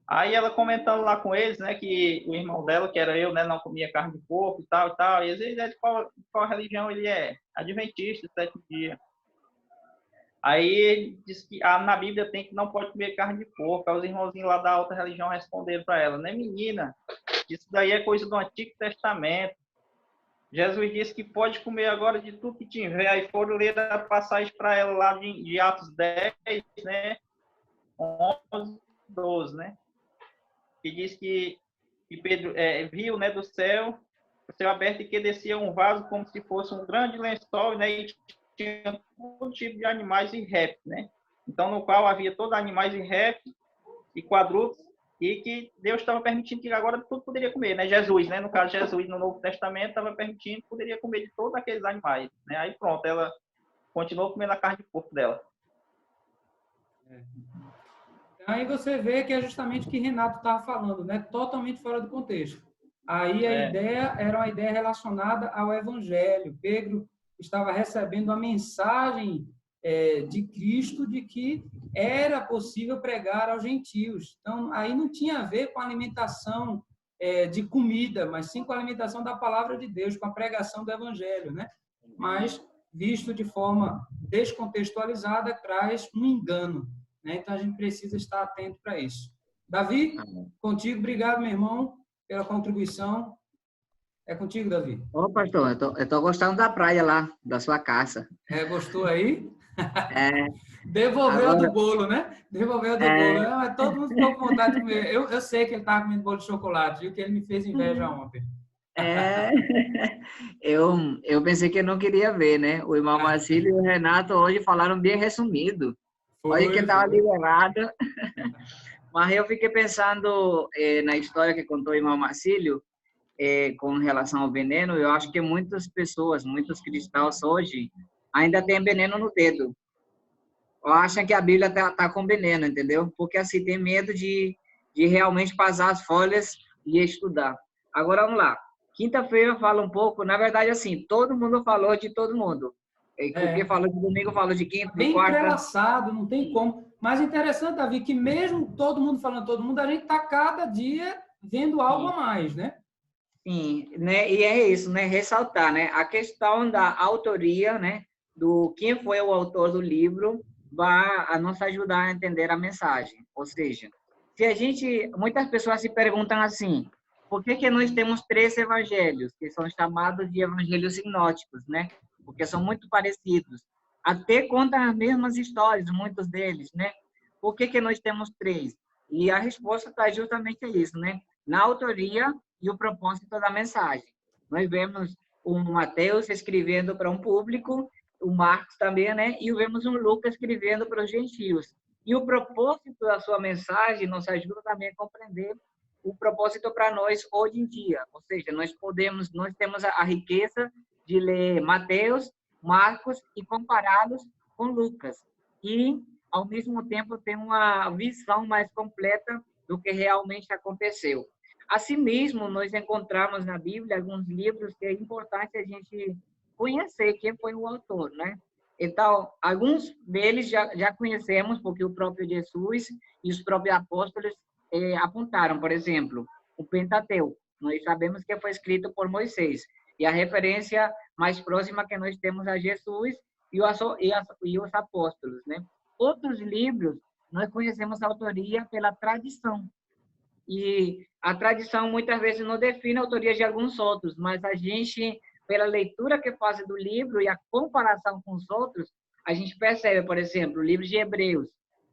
Aí ela comentando lá com eles, né, que o irmão dela, que era eu, né, não comia carne de porco e tal e tal. E ele é de qual religião ele é? Adventista, 7º dia. Aí ele disse que na Bíblia tem que não pode comer carne de porco. Aí os irmãozinhos lá da outra religião responderam para ela, né, menina? Isso daí é coisa do Antigo Testamento. Jesus disse que pode comer agora de tudo que tiver. Aí foram ler a passagem para ela lá de Atos 10, né? 11, 12, né? Que diz que Pedro viu, né, do céu, o céu aberto, e que descia um vaso como se fosse um grande lençol, né? E tinha todo tipo de animais e répteis, né? Então, no qual havia todos animais e répteis e quadrúpedes, e que Deus estava permitindo que agora tudo poderia comer, né? Jesus, né? No caso, Jesus, no Novo Testamento, estava permitindo que poderia comer de todos aqueles animais, né? Aí pronto, ela continuou comendo a carne de porco dela. Aí você vê que é justamente o que Renato estava falando, né? Totalmente fora do contexto. Aí a ideia era uma ideia relacionada ao Evangelho. Pedro estava recebendo a mensagem de Cristo de que era possível pregar aos gentios. Então, aí não tinha a ver com a alimentação de comida, mas sim com a alimentação da palavra de Deus, com a pregação do Evangelho, né? Mas, visto de forma descontextualizada, traz um engano, né? Então, a gente precisa estar atento para isso. Davi, contigo, obrigado, meu irmão, pela contribuição. É contigo, Davi. Ô, pastor, eu tô gostando da praia lá, da sua casa. Gostou aí? Devolveu agora... do bolo, né? Devolveu do bolo. Mas todo mundo ficou com vontade de comer. Eu sei que ele estava comendo bolo de chocolate, viu? Que ele me fez inveja ontem. Eu pensei que eu não queria ver, né? O irmão Marcílio e o Renato hoje falaram bem resumido. Olha que estava liberada. Mas eu fiquei pensando na história que contou o irmão Marcílio, com relação ao veneno. Eu acho que muitas pessoas, muitos cristãos hoje, ainda têm veneno no dedo. Ou acham que a Bíblia tá com veneno, entendeu? Porque assim, tem medo de realmente passar as folhas e estudar. Agora, vamos lá. Quinta-feira fala um pouco, na verdade, assim, todo mundo falou de todo mundo. Porque falou de domingo, falou de quinta, de Bem quarta. entrelaçado, não tem como. Mas interessante, Davi, que mesmo todo mundo falando todo mundo, a gente está cada dia vendo algo a mais, né? Sim, né? E é isso, né? Ressaltar, né? A questão da autoria, né? Do quem foi o autor do livro, vai nos ajudar a entender a mensagem. Ou seja, muitas pessoas se perguntam assim, por que nós temos 3 evangelhos, que são chamados de evangelhos sinóticos, né? Porque são muito parecidos. Até contam as mesmas histórias, muitos deles, né? Por que nós temos 3? E a resposta está justamente isso, né? Na autoria e o propósito da mensagem. Nós vemos o Mateus escrevendo para um público, o Marcos também, né? E vemos um Lucas escrevendo para os gentios. E o propósito da sua mensagem nos ajuda também a compreender o propósito para nós hoje em dia. Ou seja, nós temos a riqueza de ler Mateus, Marcos e compará-los com Lucas. E, ao mesmo tempo, ter uma visão mais completa do que realmente aconteceu. Assim mesmo, nós encontramos na Bíblia alguns livros que é importante a gente conhecer quem foi o autor, né? Então, alguns deles já conhecemos, porque o próprio Jesus e os próprios apóstolos apontaram. Por exemplo, o Pentateuco. Nós sabemos que foi escrito por Moisés. E a referência mais próxima que nós temos a Jesus e os apóstolos, né? Outros livros, nós conhecemos a autoria pela tradição. E a tradição, muitas vezes, não define a autoria de alguns outros, mas a gente, pela leitura que faz do livro e a comparação com os outros, a gente percebe, por exemplo, o livro de Hebreus,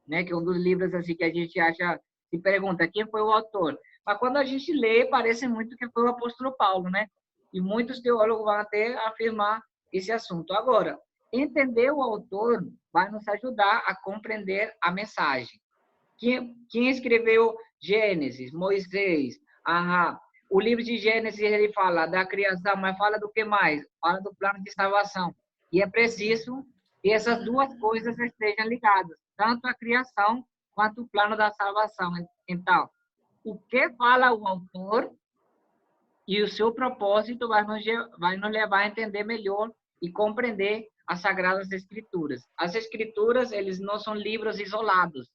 né, que é um dos livros assim, que a gente acha, se pergunta quem foi o autor. Mas quando a gente lê, parece muito que foi o apóstolo Paulo, né? E muitos teólogos vão até afirmar esse assunto. Agora, entender o autor vai nos ajudar a compreender a mensagem. Quem escreveu Gênesis? Moisés. O livro de Gênesis, ele fala da criação, mas fala do que mais? Fala do plano de salvação. E é preciso que essas duas coisas estejam ligadas, tanto a criação quanto o plano da salvação. Então, o que fala o autor e o seu propósito vai nos levar a entender melhor e compreender as Sagradas Escrituras. As Escrituras, eles não são livros isolados.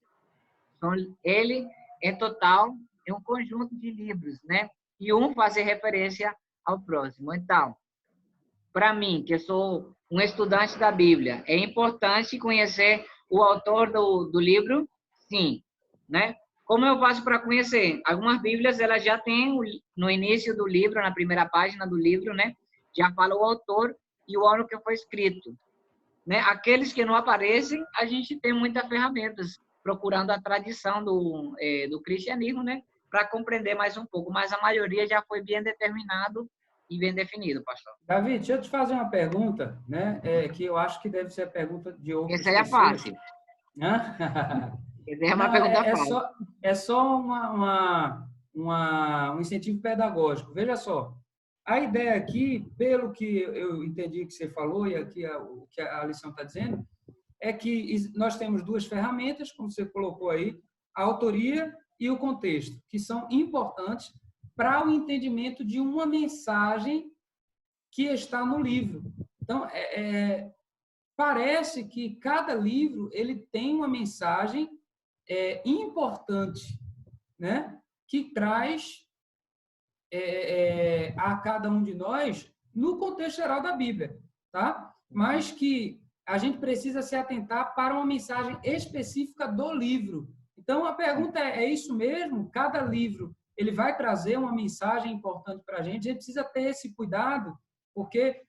Ele, em total, é um conjunto de livros, né? E um faz referência ao próximo. Então, para mim, que sou um estudante da Bíblia, é importante conhecer o autor do livro? Sim, né? Como eu faço para conhecer? Algumas Bíblias, elas já têm no início do livro, na primeira página do livro, né? Já fala o autor e o ano que foi escrito. Né? Aqueles que não aparecem, a gente tem muitas ferramentas, procurando a tradição do cristianismo, né? Para compreender mais um pouco. Mas a maioria já foi bem determinado e bem definido, pastor. Davi, deixa eu te fazer uma pergunta, né? Que eu acho que deve ser a pergunta de outras pessoas. Essa é fácil. Essa é uma pergunta fácil. É só um incentivo pedagógico. Veja só. A ideia aqui, pelo que eu entendi que você falou e aqui o que a lição está dizendo, é que nós temos duas ferramentas, como você colocou aí, a autoria e o contexto, que são importantes para o entendimento de uma mensagem que está no livro. Então, parece que cada livro ele tem uma mensagem importante, né? Que traz a cada um de nós no contexto geral da Bíblia, tá? Mas que a gente precisa se atentar para uma mensagem específica do livro. Então, a pergunta é isso mesmo? Cada livro ele vai trazer uma mensagem importante para a gente precisa ter esse cuidado, porque,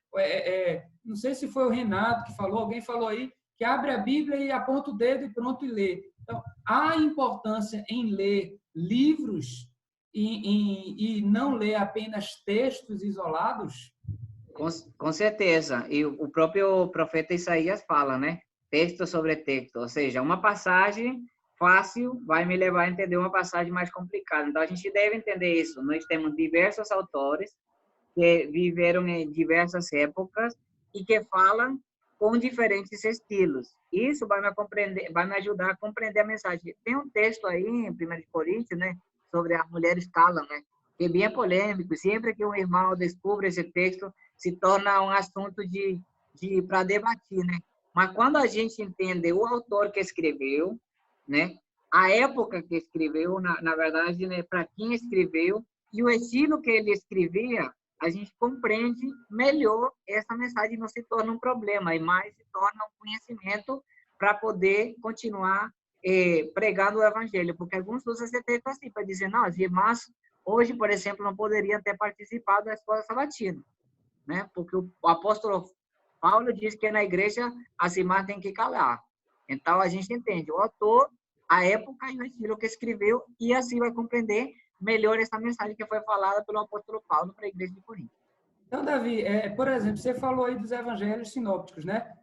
não sei se foi o Renato que falou, alguém falou aí, que abre a Bíblia e aponta o dedo e pronto, e lê. Então, há importância em ler livros e não ler apenas textos isolados? Com certeza. E o próprio profeta Isaías fala, né? texto sobre texto, ou seja, uma passagem fácil vai me levar a entender uma passagem mais complicada. Então, a gente deve entender isso. Nós temos diversos autores que viveram em diversas épocas e que falam com diferentes estilos. Isso vai me ajudar a compreender a mensagem. Tem um texto aí em 1 Coríntios, né, sobre as mulheres calam, né, que é bem polêmico. Sempre que um irmão descobre esse texto, se torna um assunto para debater, né? Mas quando a gente entende o autor que escreveu, né, a época que escreveu, na verdade, né, para quem escreveu e o estilo que ele escrevia, a gente compreende melhor essa mensagem, não se torna um problema, e mais se torna um conhecimento para poder continuar pregando o evangelho. Porque alguns usam esse texto assim, para dizer, não, as irmãs hoje, por exemplo, não poderiam ter participado da escola sabatina, né? Porque o apóstolo Paulo diz que na igreja as irmãs têm que calar. Então, a gente entende o autor, a época e o estilo que escreveu, e assim vai compreender melhor essa mensagem que foi falada pelo apóstolo Paulo para a igreja de Corinto. Então, Davi, por exemplo, você falou aí dos evangelhos sinópticos, né?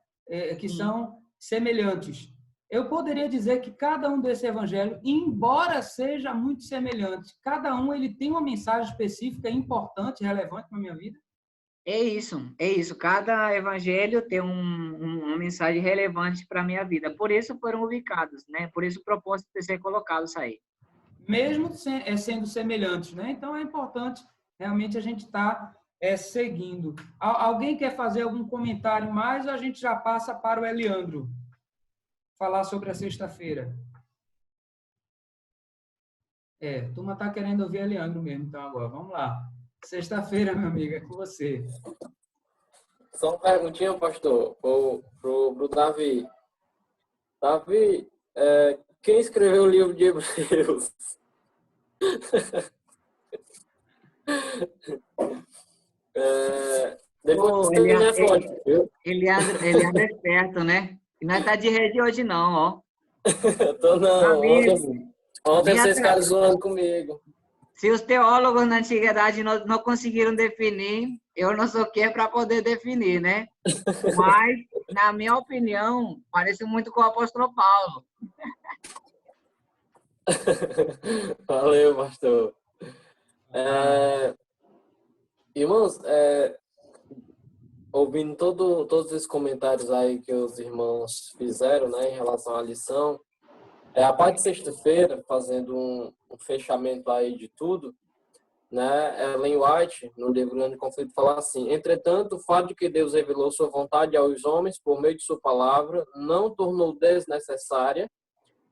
Que são semelhantes. Eu poderia dizer que cada um desses evangelhos, embora seja muito semelhante, cada um ele tem uma mensagem específica, importante, relevante na minha vida? É isso. Cada evangelho tem uma mensagem relevante para a minha vida. Por isso foram ubicados, né? Por isso o propósito de ser colocados aí. Mesmo sendo semelhantes, né? Então é importante realmente a gente estar seguindo. Alguém quer fazer algum comentário mais ou a gente já passa para o Eliandro falar sobre a sexta-feira? A turma está querendo ouvir Eliandro mesmo, então agora, vamos lá. Sexta-feira, meu amigo, é com você. Só uma perguntinha, pastor, pro Davi. Davi, quem escreveu o livro de Hebreus? Depois você me responde, viu? Eliandro é esperto, né? E não está de rede hoje, não, ó. Tô não. Ontem vocês ficaram zoando comigo. Se os teólogos na antiguidade não conseguiram definir, eu não sou quem para poder definir, né? Mas, na minha opinião, parece muito com o apóstolo Paulo. Valeu, pastor. Irmãos, ouvindo todos esses comentários aí que os irmãos fizeram, né, em relação à lição, a parte de sexta-feira, fazendo um fechamento aí de tudo, né, Ellen White, no livro Grande Conflito, fala assim: entretanto, o fato de que Deus revelou sua vontade aos homens por meio de sua palavra não tornou desnecessária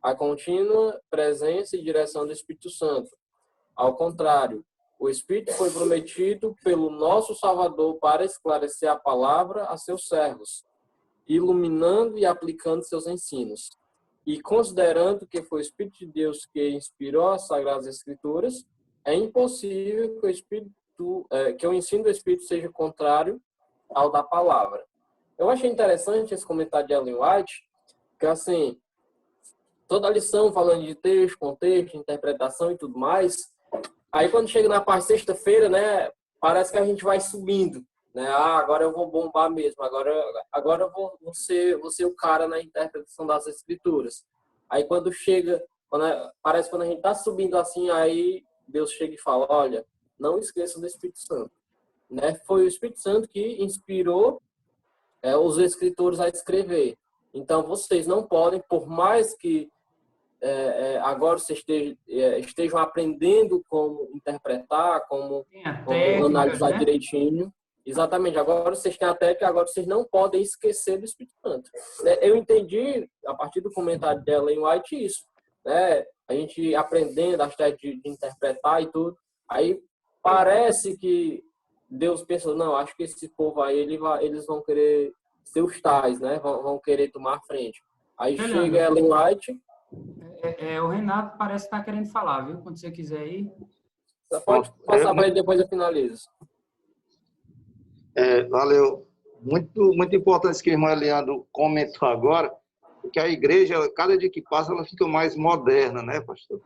a contínua presença e direção do Espírito Santo. Ao contrário, o Espírito foi prometido pelo nosso Salvador para esclarecer a palavra a seus servos, iluminando e aplicando seus ensinos. E considerando que foi o Espírito de Deus que inspirou as Sagradas Escrituras, é impossível que o ensino do Espírito seja contrário ao da palavra. Eu achei interessante esse comentário de Ellen White, que assim, toda a lição falando de texto, contexto, interpretação e tudo mais, aí quando chega na parte sexta-feira, né, parece que a gente vai subindo, né? Agora eu vou bombar mesmo, agora eu vou ser o cara na interpretação das escrituras. Aí parece que quando a gente está subindo assim, aí Deus chega e fala: olha, não esqueça do Espírito Santo, né? Foi o Espírito Santo que inspirou os escritores a escrever. Então vocês não podem, por mais que agora vocês estejam aprendendo como interpretar, como analisar, né, direitinho. Exatamente. Agora vocês têm a técnica, agora vocês não podem esquecer do Espírito Santo. Eu entendi, a partir do comentário dela em White, isso, né? A gente aprendendo as técnicas de interpretar e tudo. Aí parece que Deus pensa: não, acho que esse povo aí, eles vão querer ser os tais, né? Vão querer tomar a frente. Aí chega Ellen White. O Renato parece estar querendo falar, viu? Quando você quiser ir. Você pode passar para ele, depois eu finalizo. Valeu. Muito importante isso que o irmão Eliandro comentou agora, porque a igreja, cada dia que passa, ela fica mais moderna, né, pastor?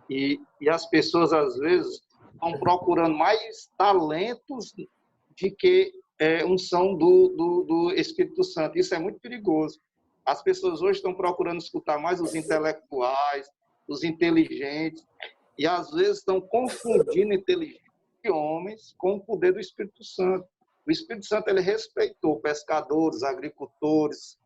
E as pessoas, às vezes, estão procurando mais talentos de que unção do Espírito Santo. Isso é muito perigoso. As pessoas hoje estão procurando escutar mais os intelectuais, os inteligentes, e às vezes estão confundindo inteligência de homens com o poder do Espírito Santo. O Espírito Santo, ele respeitou pescadores, agricultores,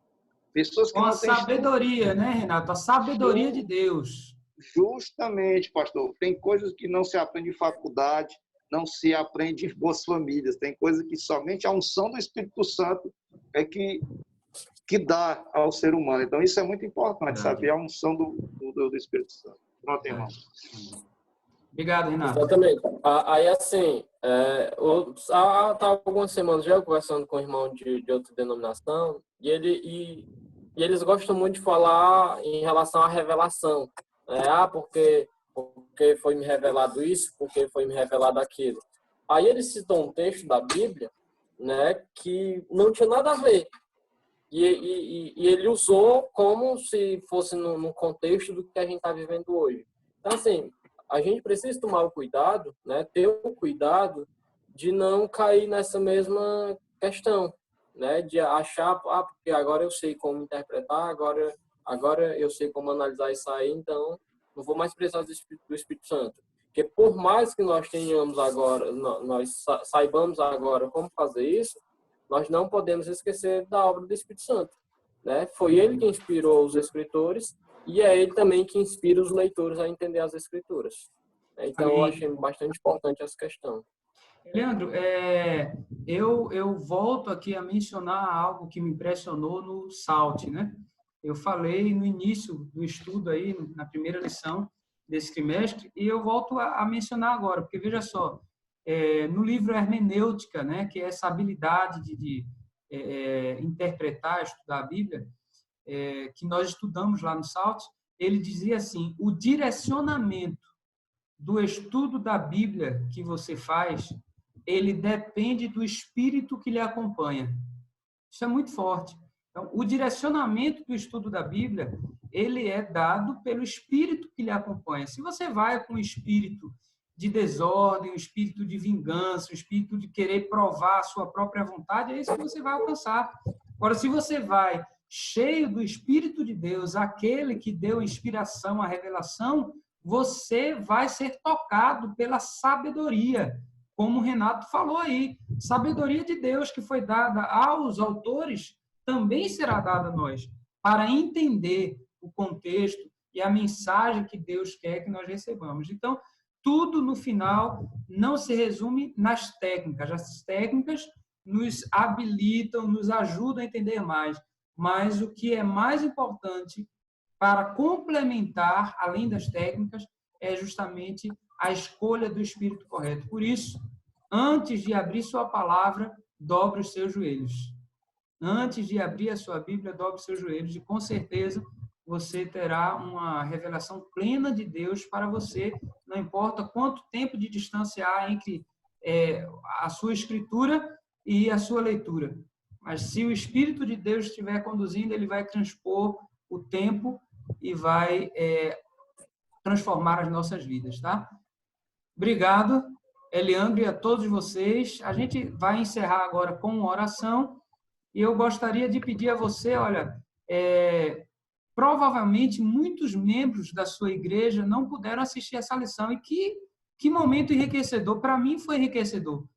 pessoas que Com a não têm sabedoria, né, Renato? A sabedoria de Deus. Justamente, pastor. Tem coisas que não se aprende em faculdade, não se aprende em boas famílias. Tem coisas que somente a unção do Espírito Santo é que dá ao ser humano. Então, isso é muito importante, saber a unção do Espírito Santo. Pronto, irmão. Obrigado, Renato. Exatamente. Aí, assim, há algumas semanas já conversando com um irmão de outra denominação, e eles gostam muito de falar em relação à revelação. Porque foi me revelado isso, porque foi me revelado aquilo. Aí eles citam um texto da Bíblia, né, que não tinha nada a ver. E ele usou como se fosse no contexto do que a gente está vivendo hoje. Então, assim, a gente precisa tomar o cuidado, né, ter o cuidado de não cair nessa mesma questão, né, de achar, porque agora eu sei como interpretar, agora eu sei como analisar isso aí, então não vou mais precisar do Espírito Santo. Porque por mais que nós tenhamos agora, nós saibamos agora como fazer isso, nós não podemos esquecer da obra do Espírito Santo, né? Foi ele que inspirou os escritores e é ele também que inspira os leitores a entender as escrituras. Então, eu achei bastante importante essa questão. Leandro, eu volto aqui a mencionar algo que me impressionou no SALT, né? Eu falei no início do estudo aí, na primeira lição desse trimestre, e eu volto a mencionar agora, porque veja só, no livro Hermenêutica, né, que é essa habilidade de interpretar, estudar a Bíblia, que nós estudamos lá no SALT, ele dizia assim: o direcionamento do estudo da Bíblia que você faz, ele depende do Espírito que lhe acompanha. Isso é muito forte. Então, o direcionamento do estudo da Bíblia, ele é dado pelo Espírito que lhe acompanha. Se você vai com o espírito de desordem, o espírito de vingança, o espírito de querer provar a sua própria vontade, é isso que você vai alcançar. Agora, se você vai cheio do Espírito de Deus, aquele que deu inspiração à revelação, você vai ser tocado pela sabedoria, como o Renato falou aí. Sabedoria de Deus que foi dada aos autores também será dada a nós, para entender o contexto e a mensagem que Deus quer que nós recebamos. Então, tudo no final não se resume nas técnicas. As técnicas nos habilitam, nos ajudam a entender mais. Mas o que é mais importante para complementar, além das técnicas, é justamente a escolha do espírito correto. Por isso, antes de abrir sua palavra, dobre os seus joelhos. Antes de abrir a sua Bíblia, dobre os seus joelhos e, com certeza, você terá uma revelação plena de Deus para você, não importa quanto tempo de distância há entre a sua escritura e a sua leitura. Mas se o Espírito de Deus estiver conduzindo, ele vai transpor o tempo e vai transformar as nossas vidas, tá? Obrigado, Leandro, e a todos vocês. A gente vai encerrar agora com uma oração e eu gostaria de pedir a você, olha, provavelmente muitos membros da sua igreja não puderam assistir essa lição e que momento enriquecedor. Para mim foi enriquecedor.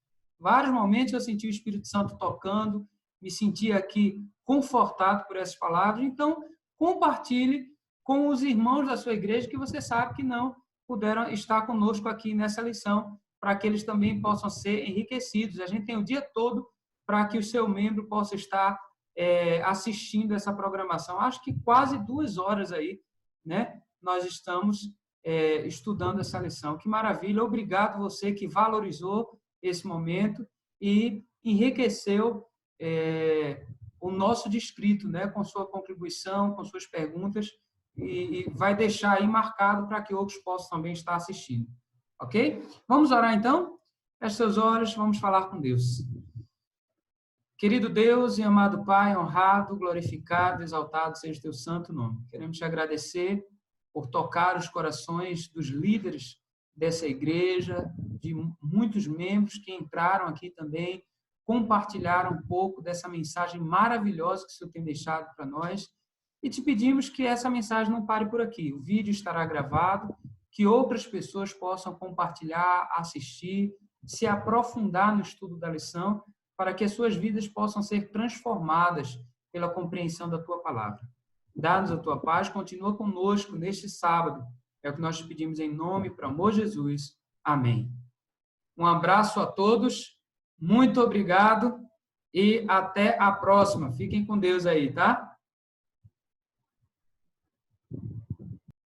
Vários momentos eu senti o Espírito Santo tocando, me senti aqui confortado por essas palavras. Então, compartilhe com os irmãos da sua igreja que você sabe que não puderam estar conosco aqui nessa lição, para que eles também possam ser enriquecidos. A gente tem o dia todo para que o seu membro possa estar assistindo essa programação. Acho que quase 2 horas aí, né? Nós estamos estudando essa lição. Que maravilha! Obrigado você que valorizou esse momento e enriqueceu o nosso distrito, né? Com sua contribuição, com suas perguntas, e vai deixar aí marcado para que outros possam também estar assistindo. Ok? Vamos orar então? Feche seus olhos, vamos falar com Deus. Querido Deus e amado Pai, honrado, glorificado, exaltado seja o teu santo nome. Queremos te agradecer por tocar os corações dos líderes dessa igreja, de muitos membros que entraram aqui também, compartilharam um pouco dessa mensagem maravilhosa que o Senhor tem deixado para nós. E te pedimos que essa mensagem não pare por aqui. O vídeo estará gravado, que outras pessoas possam compartilhar, assistir, se aprofundar no estudo da lição, para que as suas vidas possam ser transformadas pela compreensão da tua palavra. Dá-nos a tua paz, continua conosco neste sábado. É o que nós te pedimos em nome, para amor de Jesus. Amém. Um abraço a todos, muito obrigado e até a próxima. Fiquem com Deus aí, tá?